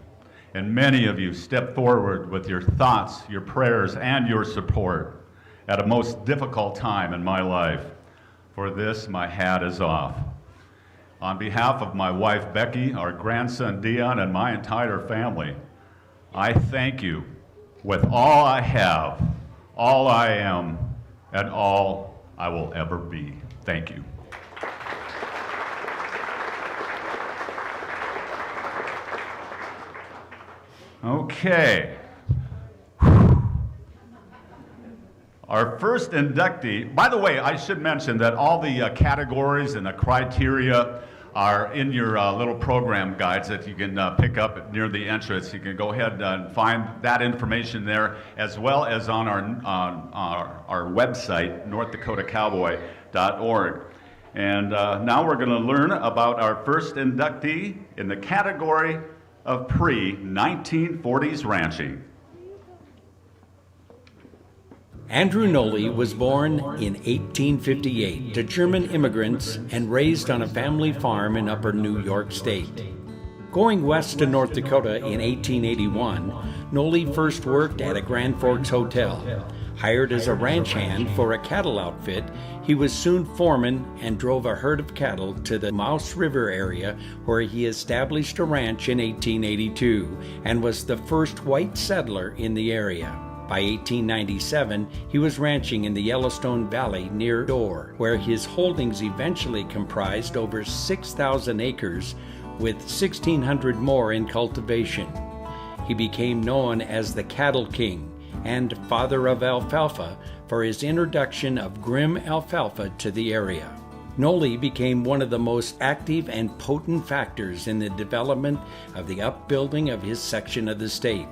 and many of you stepped forward with your thoughts, your prayers, and your support at a most difficult time in my life. For this, my hat is off. On behalf of my wife, Becky, our grandson, Dion, and my entire family, I thank you with all I have, all I am, and all I will ever be. Thank you. Okay. Our first inductee, by the way, I should mention that all the categories and the criteria are in your little program guides that you can pick up near the entrance. You can go ahead and find that information there, as well as on our website, northdakotacowboy.org. And now we're going to learn about our first inductee in the category of pre-1940s ranching. Andrew Nolly was born in 1858 to German immigrants and raised on a family farm in upper New York State. Going west to North Dakota in 1881, Nolly first worked at a Grand Forks hotel. Hired as a ranch hand for a cattle outfit, he was soon foreman and drove a herd of cattle to the Mouse River area, where he established a ranch in 1882 and was the first white settler in the area. By 1897, he was ranching in the Yellowstone Valley near Dorr, where his holdings eventually comprised over 6,000 acres, with 1,600 more in cultivation. He became known as the Cattle King and Father of Alfalfa for his introduction of Grim alfalfa to the area. Noli became one of the most active and potent factors in the development of the upbuilding of his section of the state.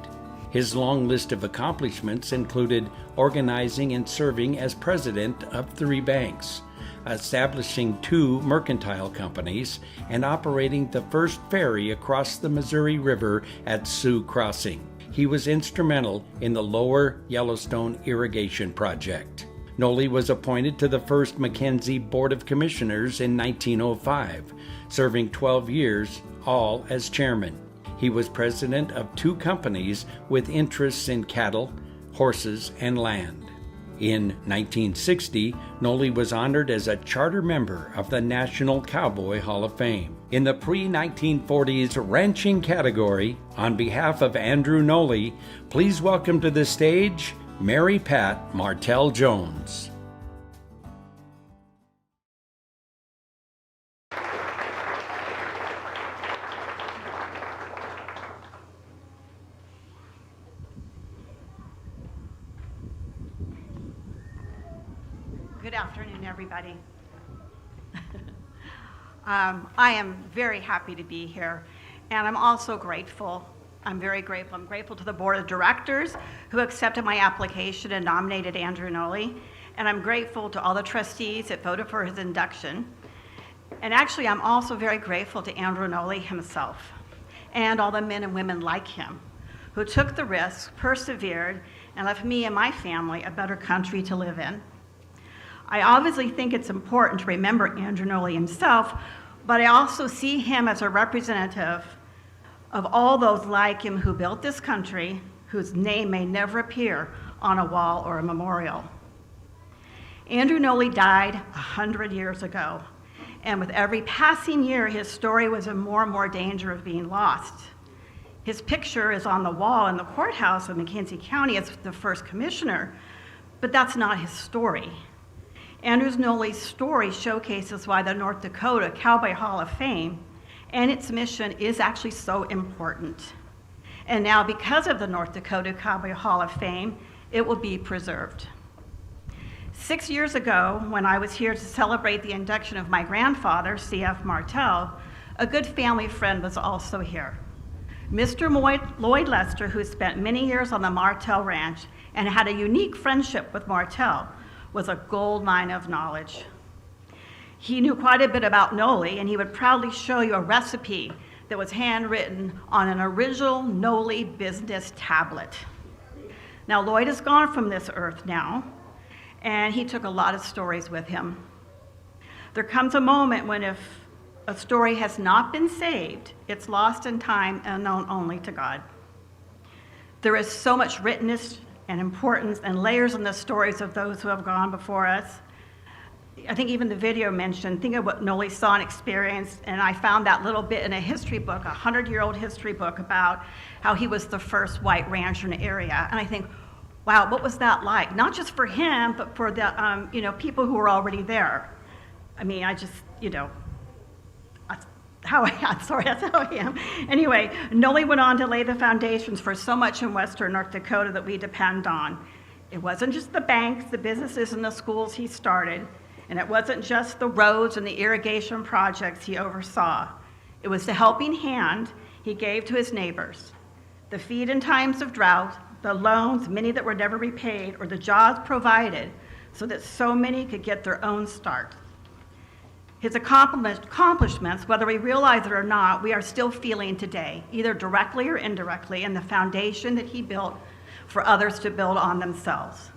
His long list of accomplishments included organizing and serving as president of 3 banks, establishing 2 mercantile companies, and operating the first ferry across the Missouri River at Sioux Crossing. He was instrumental in the Lower Yellowstone Irrigation Project. Noli was appointed to the first Mackenzie Board of Commissioners in 1905, serving 12 years, all as chairman. He was president of 2 companies with interests in cattle, horses, and land. In 1960, Noli was honored as a charter member of the National Cowboy Hall of Fame. In the pre-1940s ranching category, on behalf of Andrew Noli, please welcome to the stage Mary Pat Martell Jones. Good afternoon, everybody. I am very happy to be here, and I'm also grateful. I'm very grateful. I'm grateful to the board of directors who accepted my application and nominated Andrew Noli, and I'm grateful to all the trustees that voted for his induction. And actually, I'm also very grateful to Andrew Noli himself and all the men and women like him who took the risk, persevered, and left me and my family a better country to live in. I obviously think it's important to remember Andrew Noli himself, but I also see him as a representative of all those like him who built this country, whose name may never appear on a wall or a memorial. Andrew Noli died 100 years ago, and with every passing year, his story was in more and more danger of being lost. His picture is on the wall in the courthouse of McKenzie County as the first commissioner, but that's not his story. Andrew Noli's story showcases why the North Dakota Cowboy Hall of Fame and its mission is actually so important. And now, because of the North Dakota Cowboy Hall of Fame, it will be preserved. 6 years ago, when I was here to celebrate the induction of my grandfather, C.F. Martell, a good family friend was also here. Mr. Lloyd Lester, who spent many years on the Martell Ranch and had a unique friendship with Martell, was a gold mine of knowledge. He knew quite a bit about Noli, and he would proudly show you a recipe that was handwritten on an original Noli business tablet. Now, Lloyd is gone from this earth now, and he took a lot of stories with him. There comes a moment when if a story has not been saved, it's lost in time and known only to God. There is so much writtenness and importance and layers in the stories of those who have gone before us. I think even the video mentioned, think of what Noli saw and experienced, and I found that little bit in a history book, a 100-year-old history book about how he was the first white rancher in the area. And I think, wow, what was that like? Not just for him, but for the people who were already there. I mean, I just, that's how I am. Anyway, Noli went on to lay the foundations for so much in Western North Dakota that we depend on. It wasn't just the banks, the businesses, and the schools he started, and it wasn't just the roads and the irrigation projects he oversaw. It was the helping hand he gave to his neighbors, the feed in times of drought, the loans, many that were never repaid, or the jobs provided so that so many could get their own start. His accomplishments, whether we realize it or not, we are still feeling today, either directly or indirectly, in the foundation that he built for others to build on themselves.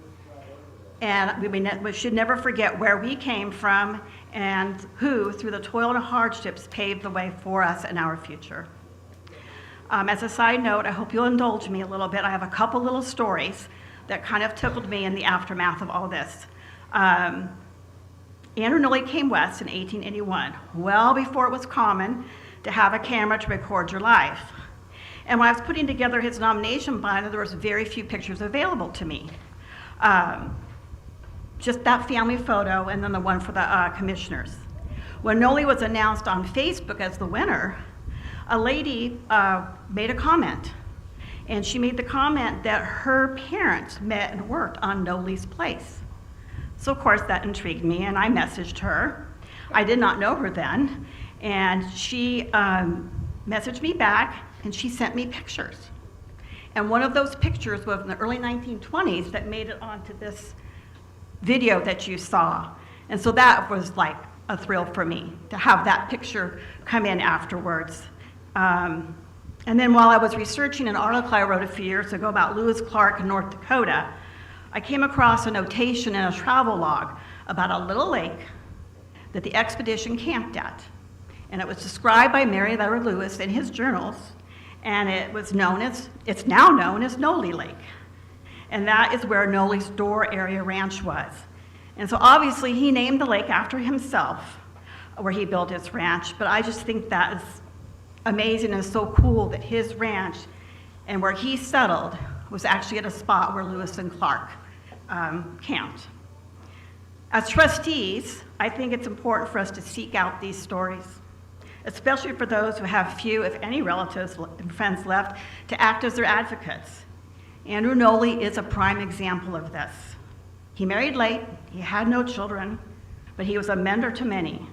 And we should never forget where we came from and who, through the toil and hardships, paved the way for us in our future. As a side note, I hope you'll indulge me a little bit. I have a couple little stories. that kind of tickled me in the aftermath of all this. Andrew Nolly came west in 1881, well before it was common to have a camera to record your life. And when I was putting together his nomination binder, there was very few pictures available to me. Just that family photo and then the one for the commissioners. When Nolly was announced on Facebook as the winner, a lady made a comment. And she made the comment that her parents met and worked on Nolly's place. So of course that intrigued me, and I messaged her. I did not know her then, and she messaged me back, and she sent me pictures. And one of those pictures was in the early 1920s that made it onto this video that you saw. And so that was like a thrill for me to have that picture come in afterwards. And then while I was researching an article I wrote a few years ago about Lewis Clark in North Dakota, I came across a notation in a travel log about a little lake that the expedition camped at. And it was described by Meriwether Lewis in his journals, and it's now known as Nolly Lake. And that is where Nolly's Door Area Ranch was. And so obviously he named the lake after himself, where he built his ranch, but I just think that is amazing and so cool that his ranch and where he settled was actually at a spot where Lewis and Clark camped. As trustees, I think it's important for us to seek out these stories, especially for those who have few, if any, relatives and friends left to act as their advocates. Andrew Nolly is a prime example of this. He married late, he had no children, but he was a mentor to many.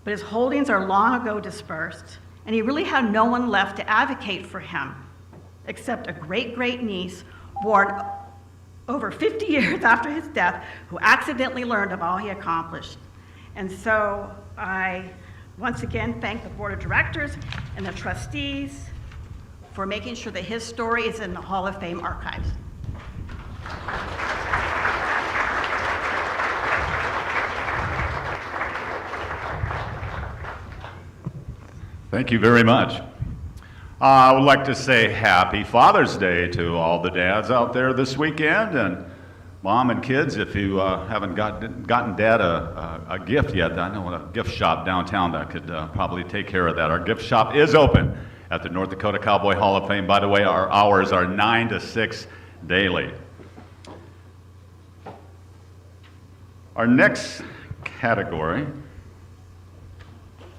But his holdings are long ago dispersed, and he really had no one left to advocate for him, except a great-great-niece born over 50 years after his death, who accidentally learned of all he accomplished. And so I once again thank the board of directors and the trustees for making sure that his story is in the Hall of Fame archives. Thank you very much. I would like to say happy Father's Day to all the dads out there this weekend, and mom and kids, if you haven't gotten dad a gift yet, I know a gift shop downtown that could probably take care of that. Our gift shop is open at the North Dakota Cowboy Hall of Fame. By the way, our hours are 9 to 6 daily. Our next category,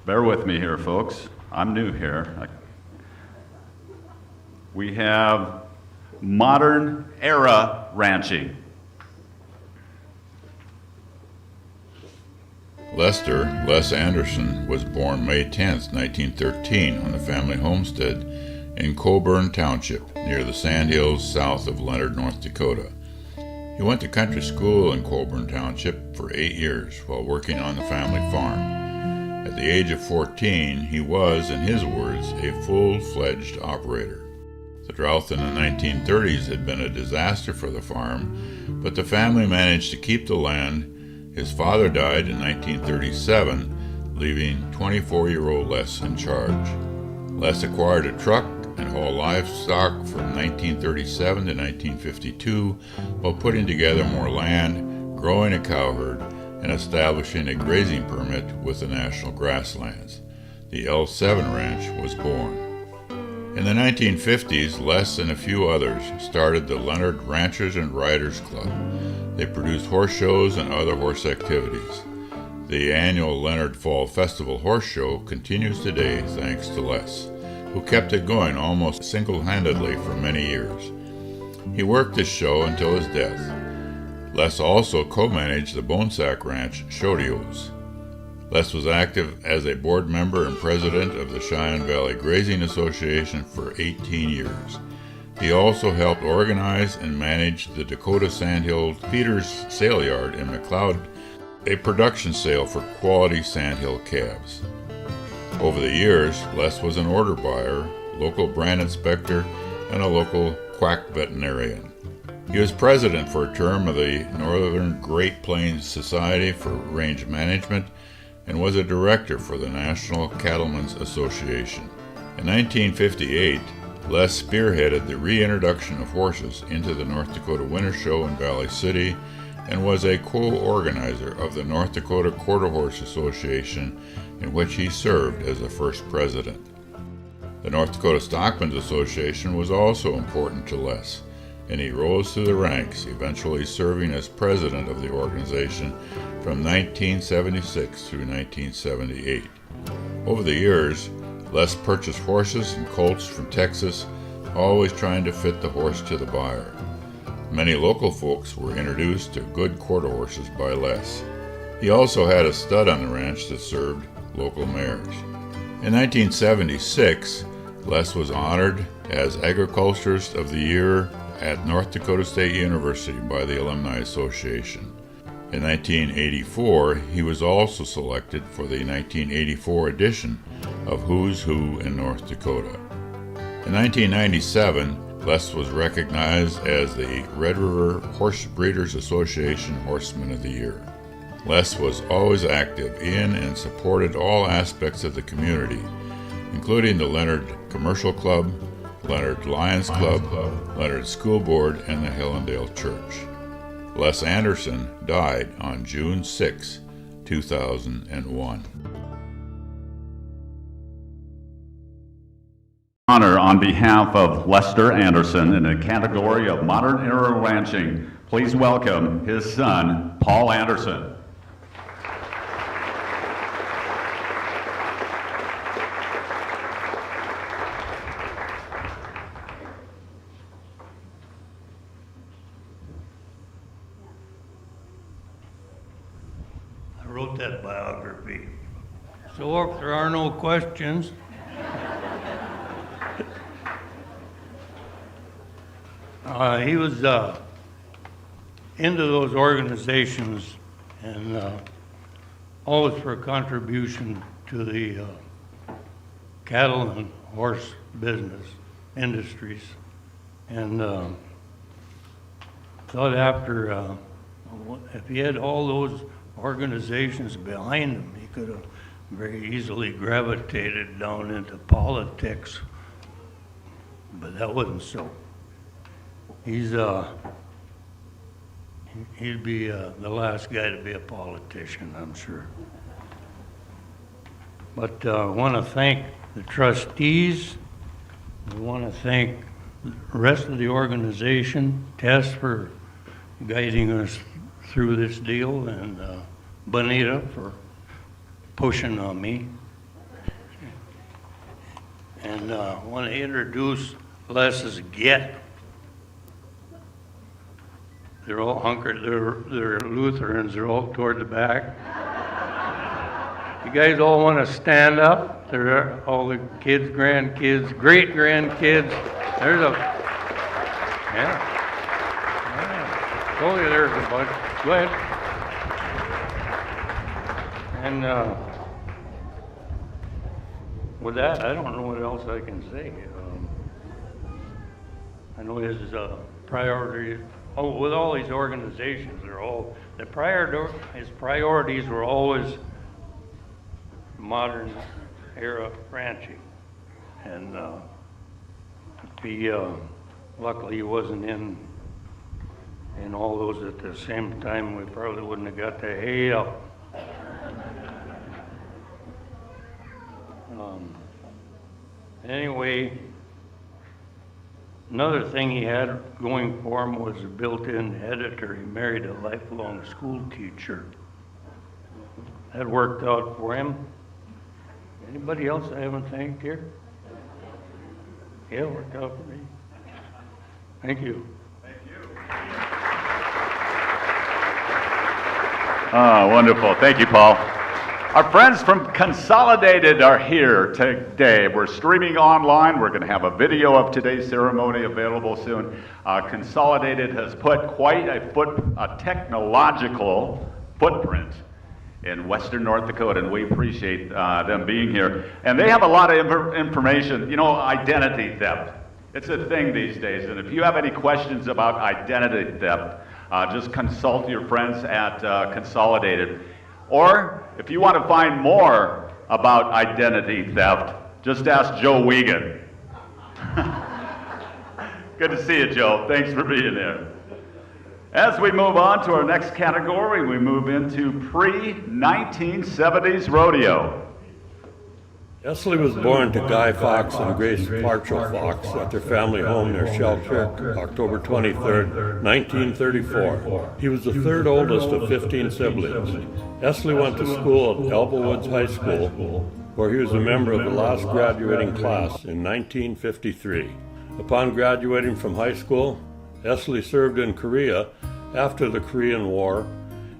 bear with me here, folks. I'm new here. We have modern era ranching. Lester Les Anderson was born May 10, 1913 on the family homestead in Coburn Township near the Sandhills south of Leonard, North Dakota. He went to country school in Coburn Township for 8 years while working on the family farm. At the age of 14, he was, in his words, a full-fledged operator. The drought in the 1930s had been a disaster for the farm, but the family managed to keep the land. His father died in 1937, leaving 24-year-old Les in charge. Les acquired a truck and hauled livestock from 1937 to 1952 while putting together more land, growing a cow herd, and establishing a grazing permit with the National Grasslands. The L7 Ranch was born. In the 1950s, Les and a few others started the Leonard Ranchers and Riders Club. They produced horse shows and other horse activities. The annual Leonard Fall Festival Horse Show continues today thanks to Les, who kept it going almost single-handedly for many years. He worked this show until his death. Les also co-managed the Bonesack Ranch Rodeos. Les was active as a board member and president of the Cheyenne Valley Grazing Association for 18 years. He also helped organize and manage the Dakota Sandhill Feeders Sale Yard in McLeod, a production sale for quality Sandhill calves. Over the years, Les was an order buyer, local brand inspector, and a local quack veterinarian. He was president for a term of the Northern Great Plains Society for Range Management and was a director for the National Cattlemen's Association. In 1958, Les spearheaded the reintroduction of horses into the North Dakota Winter Show in Valley City and was a co-organizer of the North Dakota Quarter Horse Association, in which he served as the first president. The North Dakota Stockmen's Association was also important to Les, and he rose through the ranks, eventually serving as president of the organization from 1976 through 1978. Over the years, Les purchased horses and colts from Texas, always trying to fit the horse to the buyer. Many local folks were introduced to good quarter horses by Les. He also had a stud on the ranch that served local mares. In 1976, Les was honored as Agriculturist of the Year at North Dakota State University by the Alumni Association. In 1984, he was also selected for the 1984 edition of Who's Who in North Dakota. In 1997, Les was recognized as the Red River Horse Breeders Association Horseman of the Year. Les was always active in and supported all aspects of the community, including the Leonard Commercial Club, Leonard Lions Club, Leonard School Board, and the Hillendale Church. Les Anderson died on June 6, 2001. Honor on behalf of Lester Anderson in the category of Modern Era Ranching. Please welcome his son, Paul Anderson. I wrote that biography. So if there are no questions, he was into those organizations and always for a contribution to the cattle and horse business industries. And thought after, if he had all those organizations behind him, he could have very easily gravitated down into politics, but that wasn't so. He'd be the last guy to be a politician, I'm sure. But I want to thank the trustees. I want to thank the rest of the organization, Tess for guiding us through this deal, and Bonita for pushing on me. And I want to introduce Les's get. They're all hunkered, they're Lutherans, they're all toward the back. You guys all want to stand up? They're all the kids, grandkids, great-grandkids. There's a, yeah. Told you there's a bunch. Go ahead. And with that, I don't know what else I can say. I know his priority. Oh, with all these organizations, they're all his priorities were always modern era ranching, and luckily he wasn't in all those at the same time. We probably wouldn't have got the hay up. Anyway, another thing he had going for him was a built-in editor. He married a lifelong school teacher. That worked out for him. Anybody else I haven't thanked here? Yeah, it worked out for me. Thank you. Thank you. Wonderful. Thank you, Paul. Our friends from Consolidated are here today. We're streaming online. We're going to have a video of today's ceremony available soon. Consolidated has put quite a technological footprint in western North Dakota, and we appreciate them being here. And they have a lot of information, you know, identity theft. It's a thing these days, and if you have any questions about identity theft, just consult your friends at Consolidated. Or if you want to find more about identity theft, just ask Joe Wiegand. Good to see you, Joe. Thanks for being there. As we move on to our next category, we move into pre-1970s rodeo. Esley was born to Guy Fox and Grace Parchell Fox at their family home near Shell Creek, October 23, 1934. He was the third oldest of 15 siblings. Esley went to school at Elbowwoods High School, where he was a member of the last graduating class in 1953. Upon graduating from high school, Esley served in Korea after the Korean War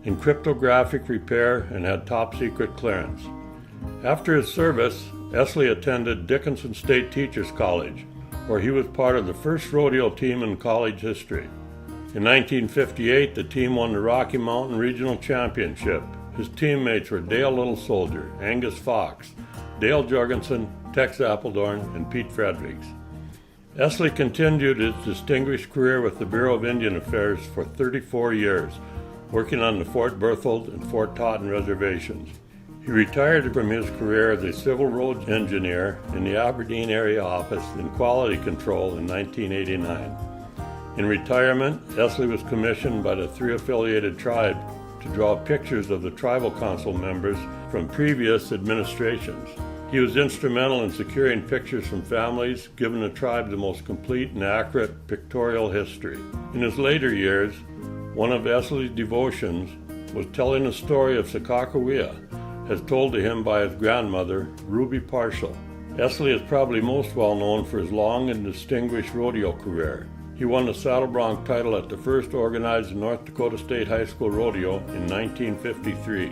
in cryptographic repair and had top secret clearance. After his service, Esley attended Dickinson State Teachers College, where he was part of the first rodeo team in college history. In 1958, the team won the Rocky Mountain Regional Championship. His teammates were Dale Little Soldier, Angus Fox, Dale Jorgensen, Tex Appledorn, and Pete Fredericks. Esley continued his distinguished career with the Bureau of Indian Affairs for 34 years, working on the Fort Berthold and Fort Totten reservations. He retired from his career as a civil roads engineer in the Aberdeen area office in quality control in 1989. In retirement, Esley was commissioned by the 3 affiliated tribes to draw pictures of the tribal council members from previous administrations. He was instrumental in securing pictures from families, giving the tribe the most complete and accurate pictorial history. In his later years, one of Esley's devotions was telling the story of Sakakawea, as told to him by his grandmother, Ruby Parshall. Esley is probably most well known for his long and distinguished rodeo career. He won the saddle bronc title at the first organized North Dakota State High School Rodeo in 1953.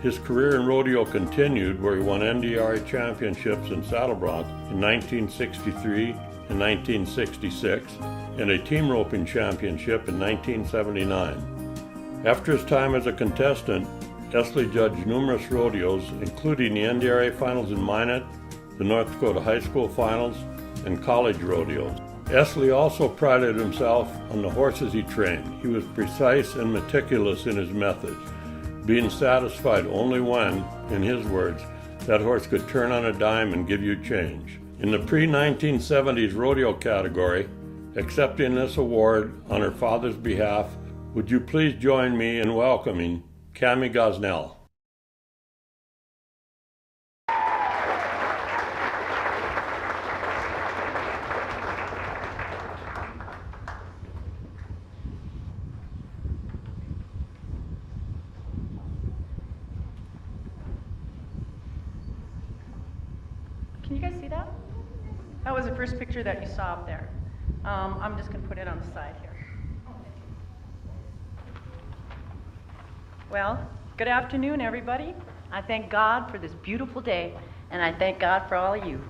His career in rodeo continued, where he won NDRA championships in saddle bronc in 1963 and 1966, and a team roping championship in 1979. After his time as a contestant, Esley judged numerous rodeos, including the NDRA finals in Minot, the North Dakota High School finals, and college rodeos. Esley also prided himself on the horses he trained. He was precise and meticulous in his methods, being satisfied only when, in his words, that horse could turn on a dime and give you change. In the pre-1970s rodeo category, accepting this award on her father's behalf, would you please join me in welcoming Cammie Gosnell. Can you guys see that? That was the first picture that you saw up there. I'm just going to put it on the side here. Well, good afternoon, everybody. I thank God for this beautiful day, and I thank God for all of you.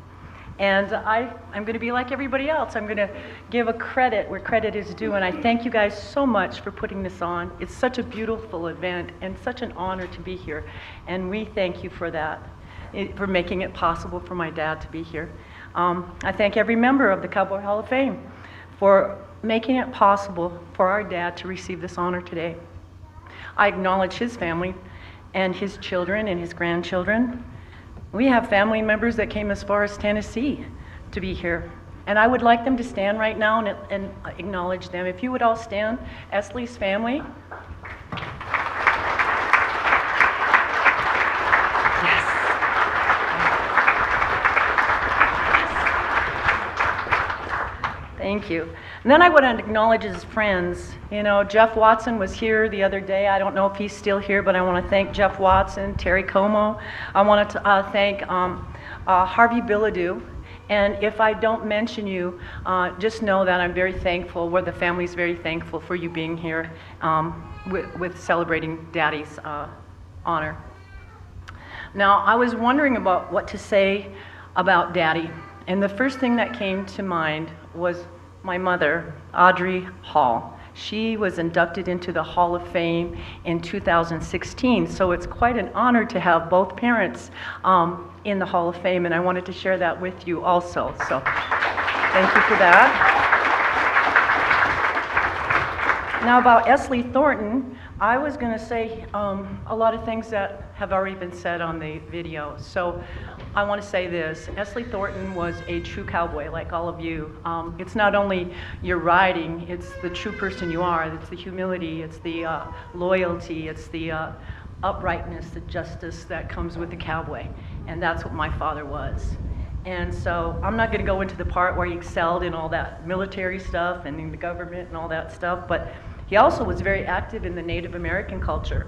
And I'm going to be like everybody else. I'm going to give a credit where credit is due, and I thank you guys so much for putting this on. It's such a beautiful event and such an honor to be here, and we thank you for that, for making it possible for my dad to be here. I thank every member of the Cowboy Hall of Fame for making it possible for our dad to receive this honor today. I acknowledge his family and his children and his grandchildren. We have family members that came as far as Tennessee to be here. And I would like them to stand right now and acknowledge them. If you would all stand, Esley's family. Thank you. And then I want to acknowledge his friends. You know, Jeff Watson was here the other day. I don't know if he's still here, but I want to thank Jeff Watson, Terry Como. I want to thank Harvey Bilodeau. And if I don't mention you, just know that I'm very thankful, the family's very thankful for you being here with celebrating Daddy's honor. Now, I was wondering about what to say about Daddy. And the first thing that came to mind was my mother, Audrey Hall. She was inducted into the Hall of Fame in 2016, so it's quite an honor to have both parents in the Hall of Fame, and I wanted to share that with you also. So thank you for that. Now about Esley Thornton, I was going to say a lot of things that have already been said on the video. So I want to say this. Esley Thornton was a true cowboy, like all of you. It's not only your riding, it's the true person you are. It's the humility, it's the loyalty, it's the uprightness, the justice that comes with the cowboy. And that's what my father was. And so I'm not going to go into the part where he excelled in all that military stuff and in the government and all that stuff, but he also was very active in the Native American culture.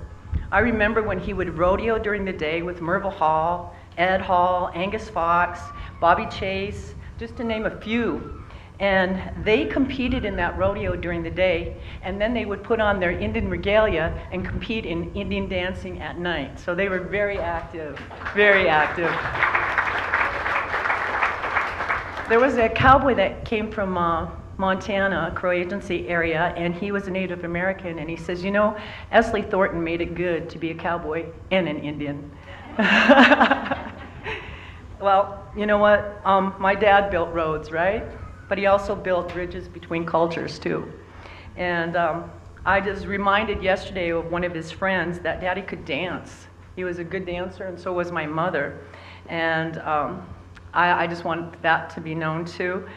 I remember when he would rodeo during the day with Merville Hall, Ed Hall, Angus Fox, Bobby Chase, just to name a few. And they competed in that rodeo during the day, and then they would put on their Indian regalia and compete in Indian dancing at night. So they were very active, very active. There was a cowboy that came from Montana, Crow Agency area, and he was a Native American, and he says, you know, Esley Thornton made it good to be a cowboy and an Indian. Well, you know what? My dad built roads, right? But he also built bridges between cultures, too. And I just reminded yesterday of one of his friends that Daddy could dance. He was a good dancer, and so was my mother. And I just want that to be known, too.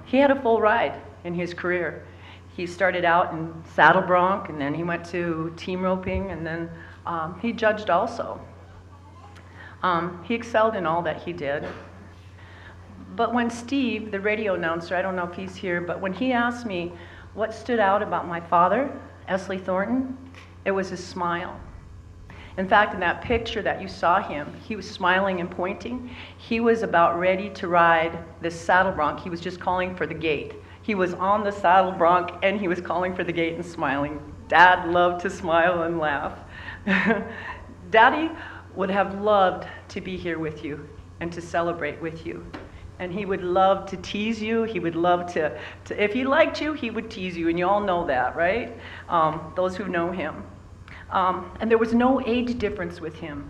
He had a full ride in his career. He started out in saddle bronc, and then he went to team roping, and then he judged also. He excelled in all that he did. But when Steve, the radio announcer, I don't know if he's here, but when he asked me what stood out about my father, Esley Thornton, it was his smile. In fact, in that picture that you saw him, he was smiling and pointing. He was about ready to ride this saddle bronc. He was just calling for the gate. He was on the saddle bronc, and he was calling for the gate and smiling. Dad loved to smile and laugh. Daddy would have loved to be here with you and to celebrate with you. And he would love to tease you. He would love to if he liked you, he would tease you, and you all know that, right? Those who know him. And there was no age difference with him.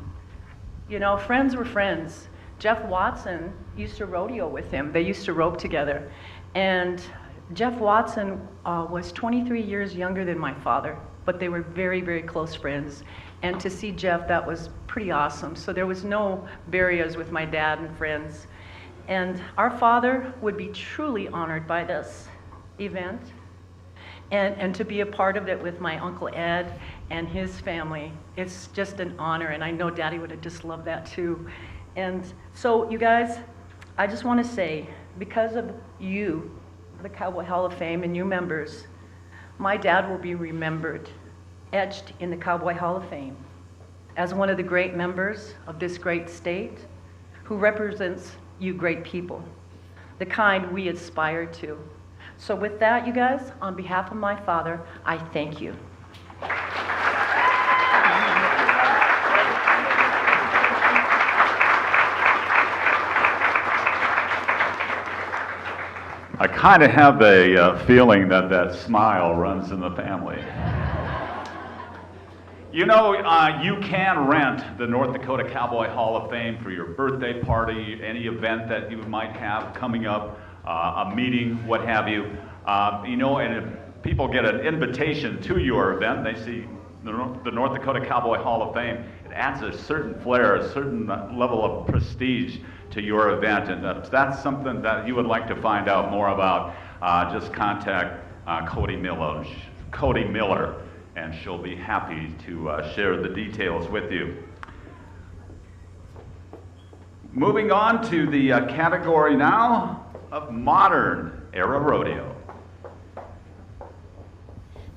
You know, friends were friends. Jeff Watson used to rodeo with him. They used to rope together. And Jeff Watson was 23 years younger than my father, but they were very, very close friends. And to see Jeff, that was pretty awesome. So there was no barriers with my dad and friends. And our father would be truly honored by this event. And to be a part of it with my Uncle Ed and his family, it's just an honor, and I know Daddy would have just loved that too. And so, you guys, I just want to say, because of you, the Cowboy Hall of Fame and you members, my dad will be remembered, etched in the Cowboy Hall of Fame, as one of the great members of this great state, who represents you great people, the kind we aspire to. So with that, you guys, on behalf of my father, I thank you. I kind of have a feeling that that smile runs in the family. You know, you can rent the North Dakota Cowboy Hall of Fame for your birthday party, any event that you might have coming up, a meeting, what have you. You know, and if people get an invitation to your event, they see the North Dakota Cowboy Hall of Fame, it adds a certain flair, a certain level of prestige to your event. And if that's something that you would like to find out more about, just contact Cody Miller, and she'll be happy to share the details with you. Moving on to the category now of modern era rodeo.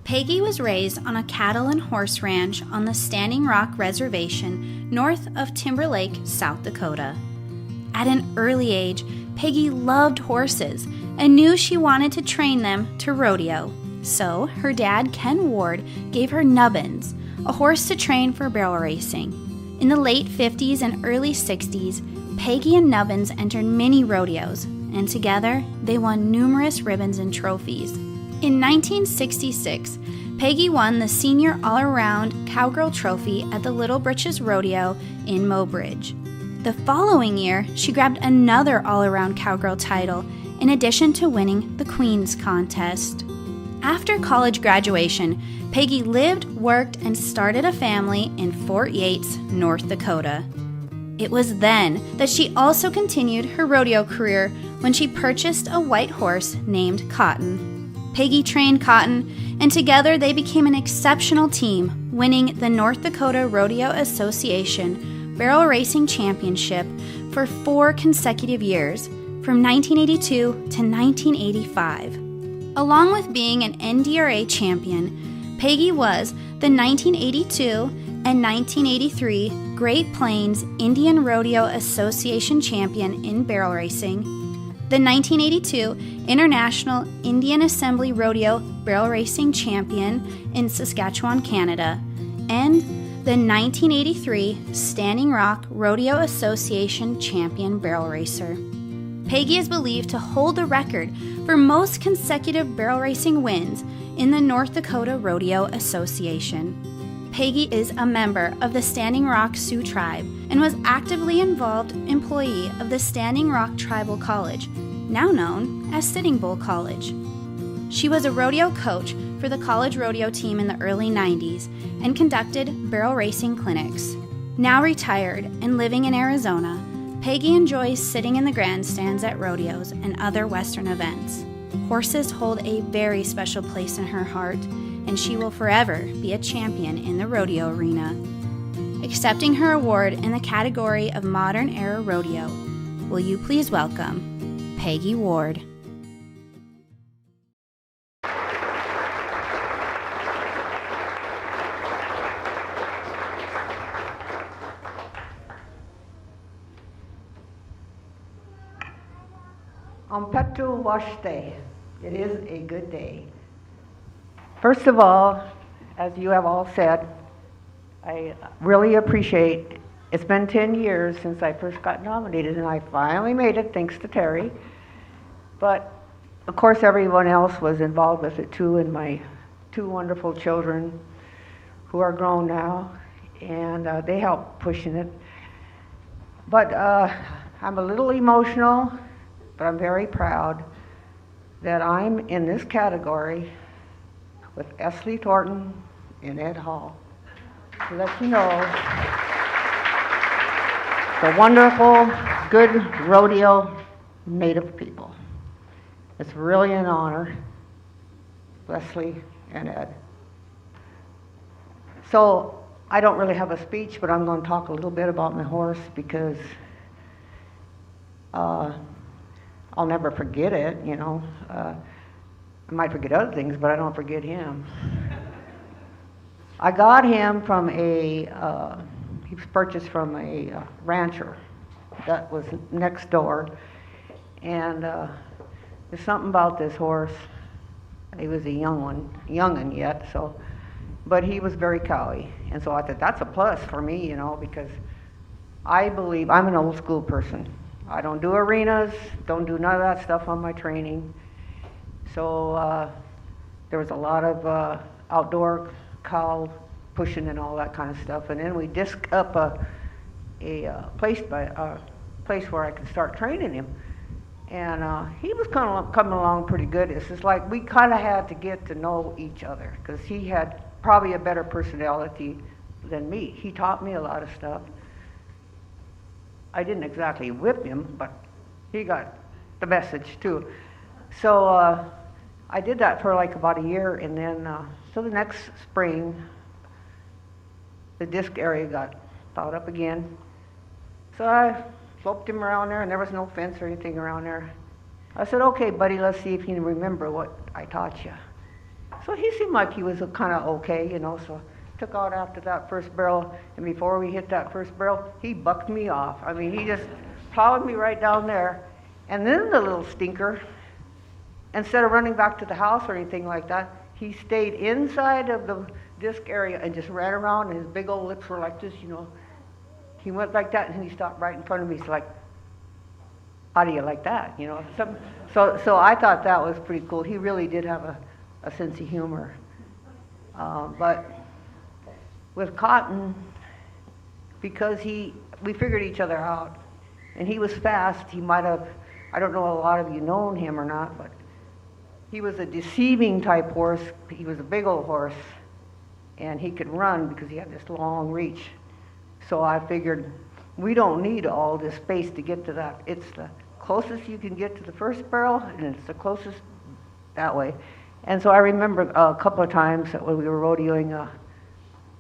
Peggy was raised on a cattle and horse ranch on the Standing Rock Reservation north of Timber Lake, South Dakota. At an early age, Peggy loved horses and knew she wanted to train them to rodeo. So her dad, Ken Ward, gave her Nubbins, a horse to train for barrel racing. In the late 50s and early 60s, Peggy and Nubbins entered many rodeos, and together they won numerous ribbons and trophies. In 1966, Peggy won the Senior All-Around Cowgirl Trophy at the Little Britches Rodeo in Mobridge. The following year, she grabbed another All-Around Cowgirl title, in addition to winning the Queen's Contest. After college graduation, Peggy lived, worked, and started a family in Fort Yates, North Dakota. It was then that she also continued her rodeo career when she purchased a white horse named Cotton. Peggy trained Cotton, and together they became an exceptional team, winning the North Dakota Rodeo Association Barrel Racing Championship for 4 consecutive years, from 1982 to 1985. Along with being an NDRA champion, Peggy was the 1982 and 1983 Great Plains Indian Rodeo Association champion in barrel racing, the 1982 International Indian Assembly Rodeo Barrel Racing champion in Saskatchewan, Canada, and the 1983 Standing Rock Rodeo Association champion barrel racer. Peggy is believed to hold the record for most consecutive barrel racing wins in the North Dakota Rodeo Association. Peggy is a member of the Standing Rock Sioux Tribe and was actively involved employee of the Standing Rock Tribal College, now known as Sitting Bull College. She was a rodeo coach for the college rodeo team in the early 90s and conducted barrel racing clinics. Now retired and living in Arizona, Peggy enjoys sitting in the grandstands at rodeos and other Western events. Horses hold a very special place in her heart, and she will forever be a champion in the rodeo arena. Accepting her award in the category of Modern Era Rodeo, will you please welcome Peggy Ward. Ampetu Washte. It is a good day. First of all, as you have all said, I really appreciate, it's been 10 years since I first got nominated, and I finally made it thanks to Terry. But of course everyone else was involved with it too, and my 2 wonderful children who are grown now, and they helped pushing it. But I'm a little emotional, but I'm very proud that I'm in this category with Esley Thornton and Ed Hall. To let you know, the wonderful, good rodeo native people. It's really an honor, Leslie and Ed. So I don't really have a speech, but I'm going to talk a little bit about my horse because I'll never forget it, you know. I might forget other things, but I don't forget him. I got him from he was purchased from a rancher that was next door. And there's something about this horse. He was a young'un yet, so, but he was very cowy. And so I thought that's a plus for me, you know, because I believe, I'm an old school person. I don't do arenas, don't do none of that stuff on my training. So there was a lot of outdoor cow pushing and all that kind of stuff. And then we disc up a place where I could start training him. And he was kind of coming along pretty good. It's just like we kind of had to get to know each other because he had probably a better personality than me. He taught me a lot of stuff. I didn't exactly whip him, but he got the message too. So I did that for like about a year, and then so the next spring, the disc area got thawed up again. So I sloped him around there, and there was no fence or anything around there. I said, okay, buddy, let's see if you can remember what I taught you. So he seemed like he was kind of okay, you know, so took out after that first barrel, and before we hit that first barrel, he bucked me off. I mean, he just plowed me right down there. And then the little stinker, instead of running back to the house or anything like that, he stayed inside of the disc area and just ran around, and his big old lips were like this, you know. He went like that, and he stopped right in front of me. He's like, how do you like that, you know? So I thought that was pretty cool. He really did have a sense of humor. But with Cotton, because we figured each other out, and he was fast, he might have, I don't know a lot of you known him or not, but he was a deceiving type horse. He was a big old horse, and he could run because he had this long reach. So I figured we don't need all this space to get to that. It's the closest you can get to the first barrel, and it's the closest that way. And so I remember a couple of times that when we were rodeoing,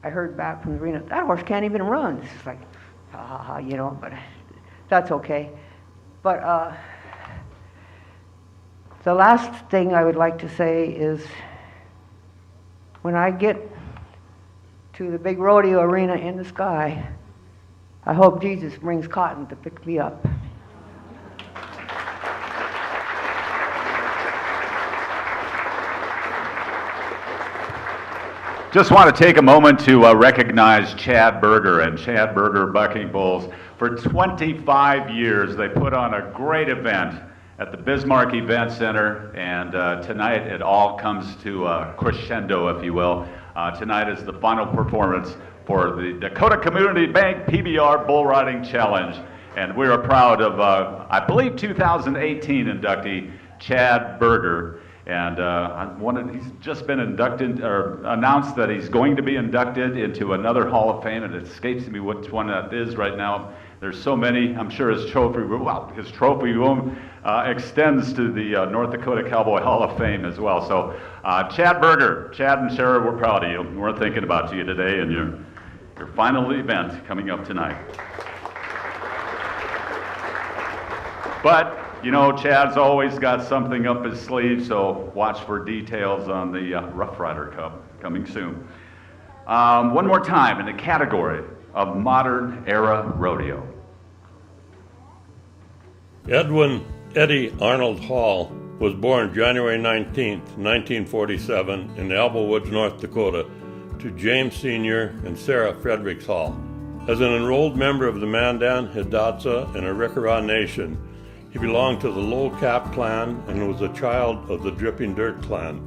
I heard back from the arena, that horse can't even run. It's just like, ha ha ha, you know, but that's okay. But the last thing I would like to say is when I get to the big rodeo arena in the sky, I hope Jesus brings Cotton to pick me up. Just want to take a moment to recognize Chad Berger and Chad Berger Bucking Bulls. For 25 years, they put on a great event at the Bismarck Event Center, and tonight it all comes to a crescendo, if you will. Tonight is the final performance for the Dakota Community Bank PBR Bull Riding Challenge, and we are proud of, I believe, 2018 inductee Chad Berger. And he's just been inducted, or announced that he's going to be inducted into another Hall of Fame, and it escapes me which one that is right now. There's so many. I'm sure his trophy room extends to the North Dakota Cowboy Hall of Fame as well. So, Chad Berger, Chad and Sarah, we're proud of you. We're thinking about you today and your final event coming up tonight. But you know, Chad's always got something up his sleeve, so watch for details on the Rough Rider Cup coming soon. One more time in the category of modern era rodeo. Edwin Eddie Arnold Hall was born January 19, 1947 in Alba-Woods, North Dakota, to James Sr. and Sarah Fredericks Hall. As an enrolled member of the Mandan, Hidatsa, and Arikara Nation, he belonged to the Low Cap clan and was a child of the Dripping Dirt clan.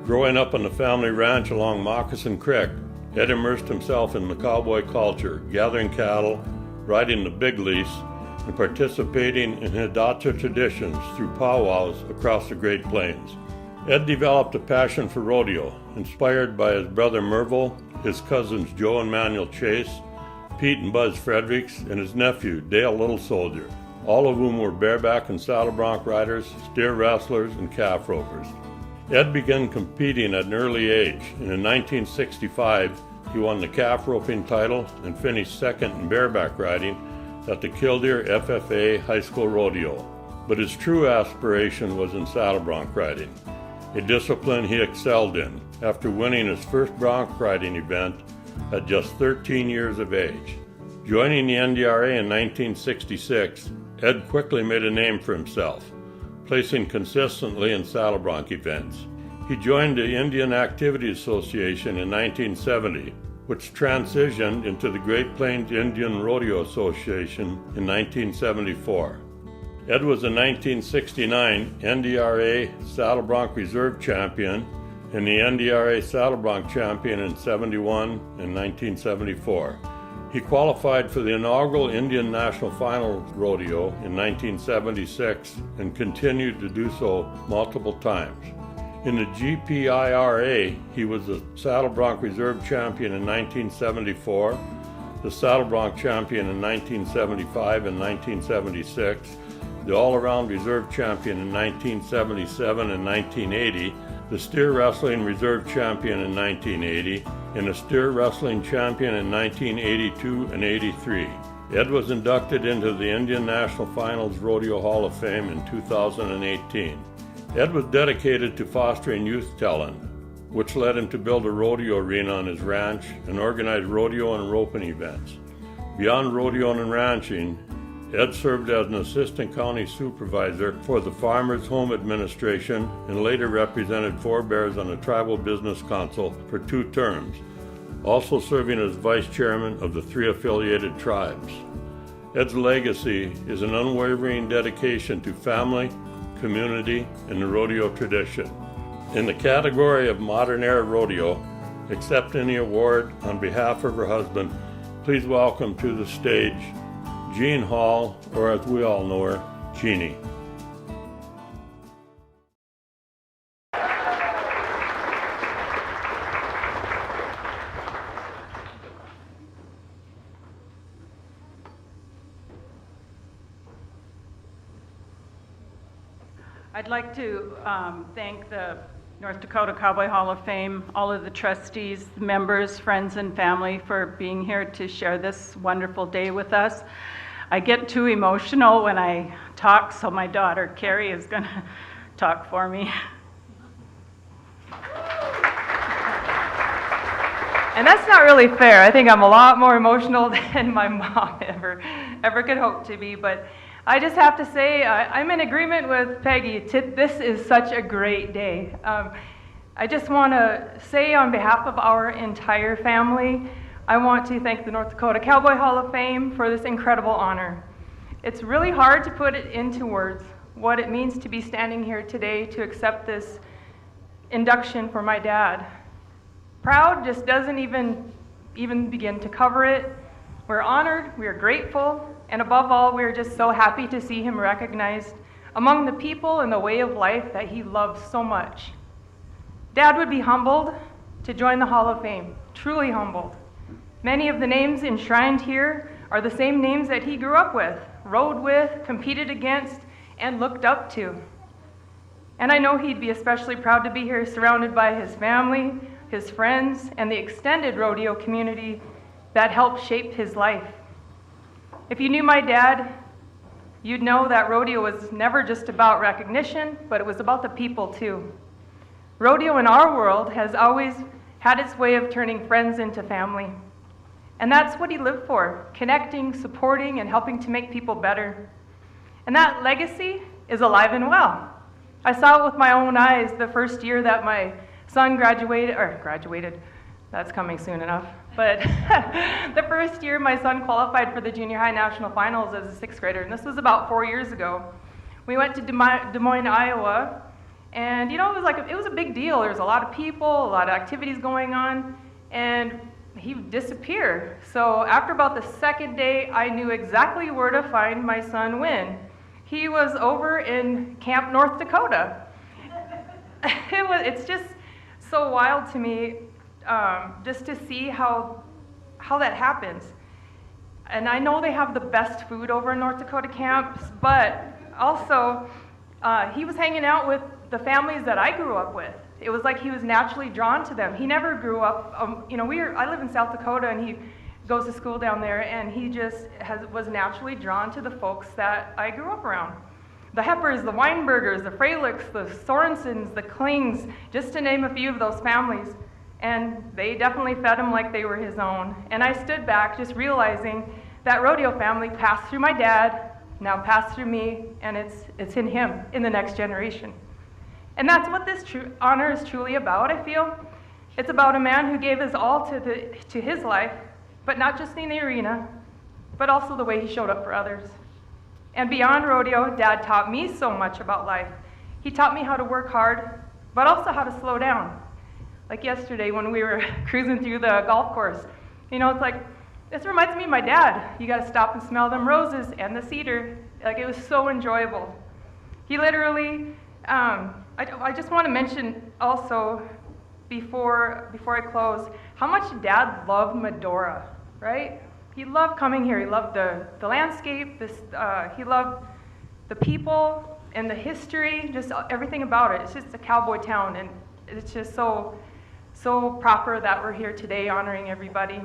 Growing up on the family ranch along Moccasin Creek, Ed immersed himself in the cowboy culture, gathering cattle, riding the big lease, and participating in Hidatsa traditions through powwows across the Great Plains. Ed developed a passion for rodeo, inspired by his brother Merville, his cousins Joe and Manuel Chase, Pete and Buzz Fredericks, and his nephew Dale Little Soldier, all of whom were bareback and saddle bronc riders, steer wrestlers, and calf ropers. Ed began competing at an early age, and in 1965 he won the calf roping title and finished second in bareback riding at the Killdeer FFA High School Rodeo. But his true aspiration was in saddle bronc riding, a discipline he excelled in after winning his first bronc riding event at just 13 years of age. Joining the NDRA in 1966, Ed quickly made a name for himself, placing consistently in saddle bronc events. He joined the Indian Activity Association in 1970, which transitioned into the Great Plains Indian Rodeo Association in 1974. Ed was a 1969 NDRA Saddle Bronc Reserve Champion and the NDRA Saddle Bronc Champion in 71 and 1974. He qualified for the inaugural Indian National Finals Rodeo in 1976 and continued to do so multiple times. In the GPIRA, he was the Saddle Bronc Reserve Champion in 1974, the Saddle Bronc Champion in 1975 and 1976, the All-Around Reserve Champion in 1977 and 1980, the Steer Wrestling Reserve Champion in 1980, and the Steer Wrestling Champion in 1982 and 83. Ed was inducted into the Indian National Finals Rodeo Hall of Fame in 2018. Ed was dedicated to fostering youth talent, which led him to build a rodeo arena on his ranch and organize rodeo and roping events. Beyond rodeo and ranching, Ed served as an assistant county supervisor for the Farmers Home Administration and later represented forebears on the Tribal Business Council for 2 terms, also serving as vice chairman of the 3 affiliated tribes. Ed's legacy is an unwavering dedication to family, community, and the rodeo tradition. In the category of modern era rodeo, accepting the award on behalf of her husband, please welcome to the stage Jean Hall, or as we all know her, Jeannie. I'd like to thank the North Dakota Cowboy Hall of Fame, all of the trustees, members, friends, and family for being here to share this wonderful day with us. I get too emotional when I talk, so my daughter, Carrie, is going to talk for me. And that's not really fair. I think I'm a lot more emotional than my mom ever could hope to be. But I just have to say, I'm in agreement with Peggy. This is such a great day. I just want to say on behalf of our entire family, I want to thank the North Dakota Cowboy Hall of Fame for this incredible honor. It's really hard to put it into words, what it means to be standing here today to accept this induction for my dad. Proud just doesn't even begin to cover it. We're honored, we are grateful, and above all, we are just so happy to see him recognized among the people and the way of life that he loves so much. Dad would be humbled to join the Hall of Fame, truly humbled. Many of the names enshrined here are the same names that he grew up with, rode with, competed against, and looked up to. And I know he'd be especially proud to be here surrounded by his family, his friends, and the extended rodeo community that helped shape his life. If you knew my dad, you'd know that rodeo was never just about recognition, but it was about the people too. Rodeo in our world has always had its way of turning friends into family. And that's what he lived for, connecting, supporting, and helping to make people better. And that legacy is alive and well. I saw it with my own eyes the first year that my son graduated, that's coming soon enough, but the first year my son qualified for the junior high national finals as a sixth grader, and this was about 4 years ago. We went to Des Moines, Iowa, and it was a big deal. There was a lot of people, a lot of activities going on, and he would disappear. So after about the second day, I knew exactly where to find my son when. He was over in Camp North Dakota. It's just so wild to me just to see how that happens. And I know they have the best food over in North Dakota camps, but also he was hanging out with the families that I grew up with. It was like he was naturally drawn to them. He never grew up, I live in South Dakota, and he goes to school down there, and he just was naturally drawn to the folks that I grew up around. The Heppers, the Weinbergers, the Freilicks, the Sorensens, the Klings, just to name a few of those families. And they definitely fed him like they were his own. And I stood back just realizing that rodeo family passed through my dad, now passed through me, and it's in him, in the next generation. And that's what this honor is truly about, I feel. It's about a man who gave his all to his life, but not just in the arena, but also the way he showed up for others. And beyond rodeo, Dad taught me so much about life. He taught me how to work hard, but also how to slow down. Like yesterday when we were cruising through the golf course, it's like, this reminds me of my dad. You gotta stop and smell them roses and the cedar. Like, it was so enjoyable. He literally, I just want to mention also, before I close, how much Dad loved Medora, right? He loved coming here. He loved the landscape. He loved the people and the history, just everything about it. It's just a cowboy town, and it's just so proper that we're here today honoring everybody.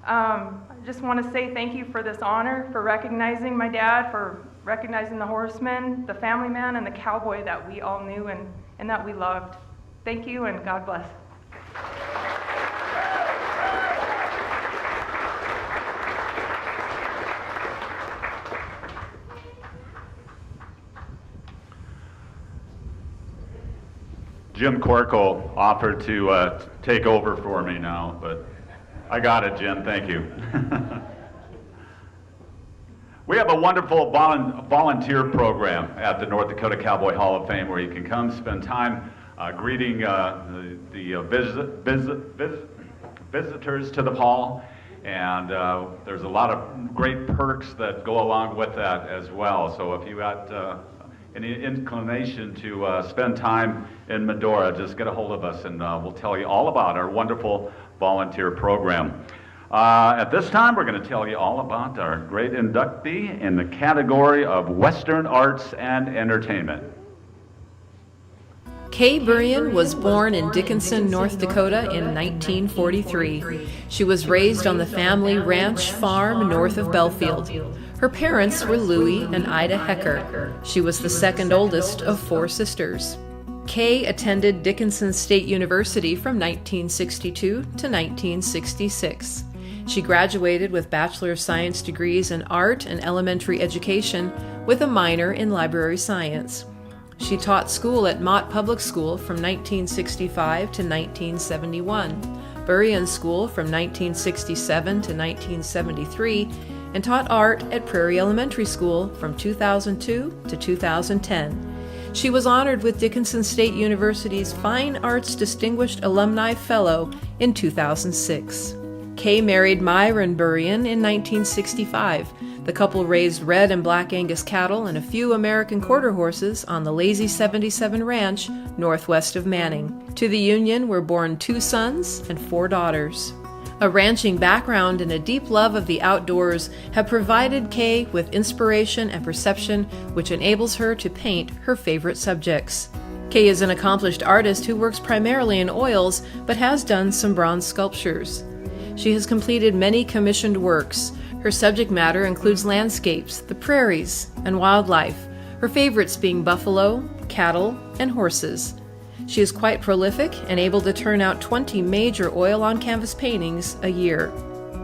I just want to say thank you for this honor, for recognizing my dad, for recognizing the horseman, the family man, and the cowboy that we all knew and that we loved. Thank you, and God bless. Jim Corkle offered to take over for me now, but I got it, Jim. Thank you. We have a wonderful volunteer program at the North Dakota Cowboy Hall of Fame where you can come spend time greeting the visitors to the hall, and there's a lot of great perks that go along with that as well. So if you got any inclination to spend time in Medora, just get a hold of us and we'll tell you all about our wonderful volunteer program. At this time, we're going to tell you all about our great inductee in the category of Western Arts and Entertainment. Kay Burian was born in Dickinson, North Dakota in 1943. She was raised on the family ranch farm north of Belfield. Her parents were Louie and Ida Hecker. She was the second oldest of 4 sisters. Kay attended Dickinson State University from 1962 to 1966. She graduated with Bachelor of Science degrees in art and elementary education with a minor in library science. She taught school at Mott Public School from 1965 to 1971, Burian School from 1967 to 1973, and taught art at Prairie Elementary School from 2002 to 2010. She was honored with Dickinson State University's Fine Arts Distinguished Alumni Fellow in 2006. Kay married Myron Burian in 1965. The couple raised red and black Angus cattle and a few American quarter horses on the Lazy 77 Ranch northwest of Manning. To the union were born 2 sons and 4 daughters. A ranching background and a deep love of the outdoors have provided Kay with inspiration and perception which enables her to paint her favorite subjects. Kay is an accomplished artist who works primarily in oils but has done some bronze sculptures. She has completed many commissioned works. Her subject matter includes landscapes, the prairies, and wildlife, her favorites being buffalo, cattle, and horses. She is quite prolific and able to turn out 20 major oil-on-canvas paintings a year.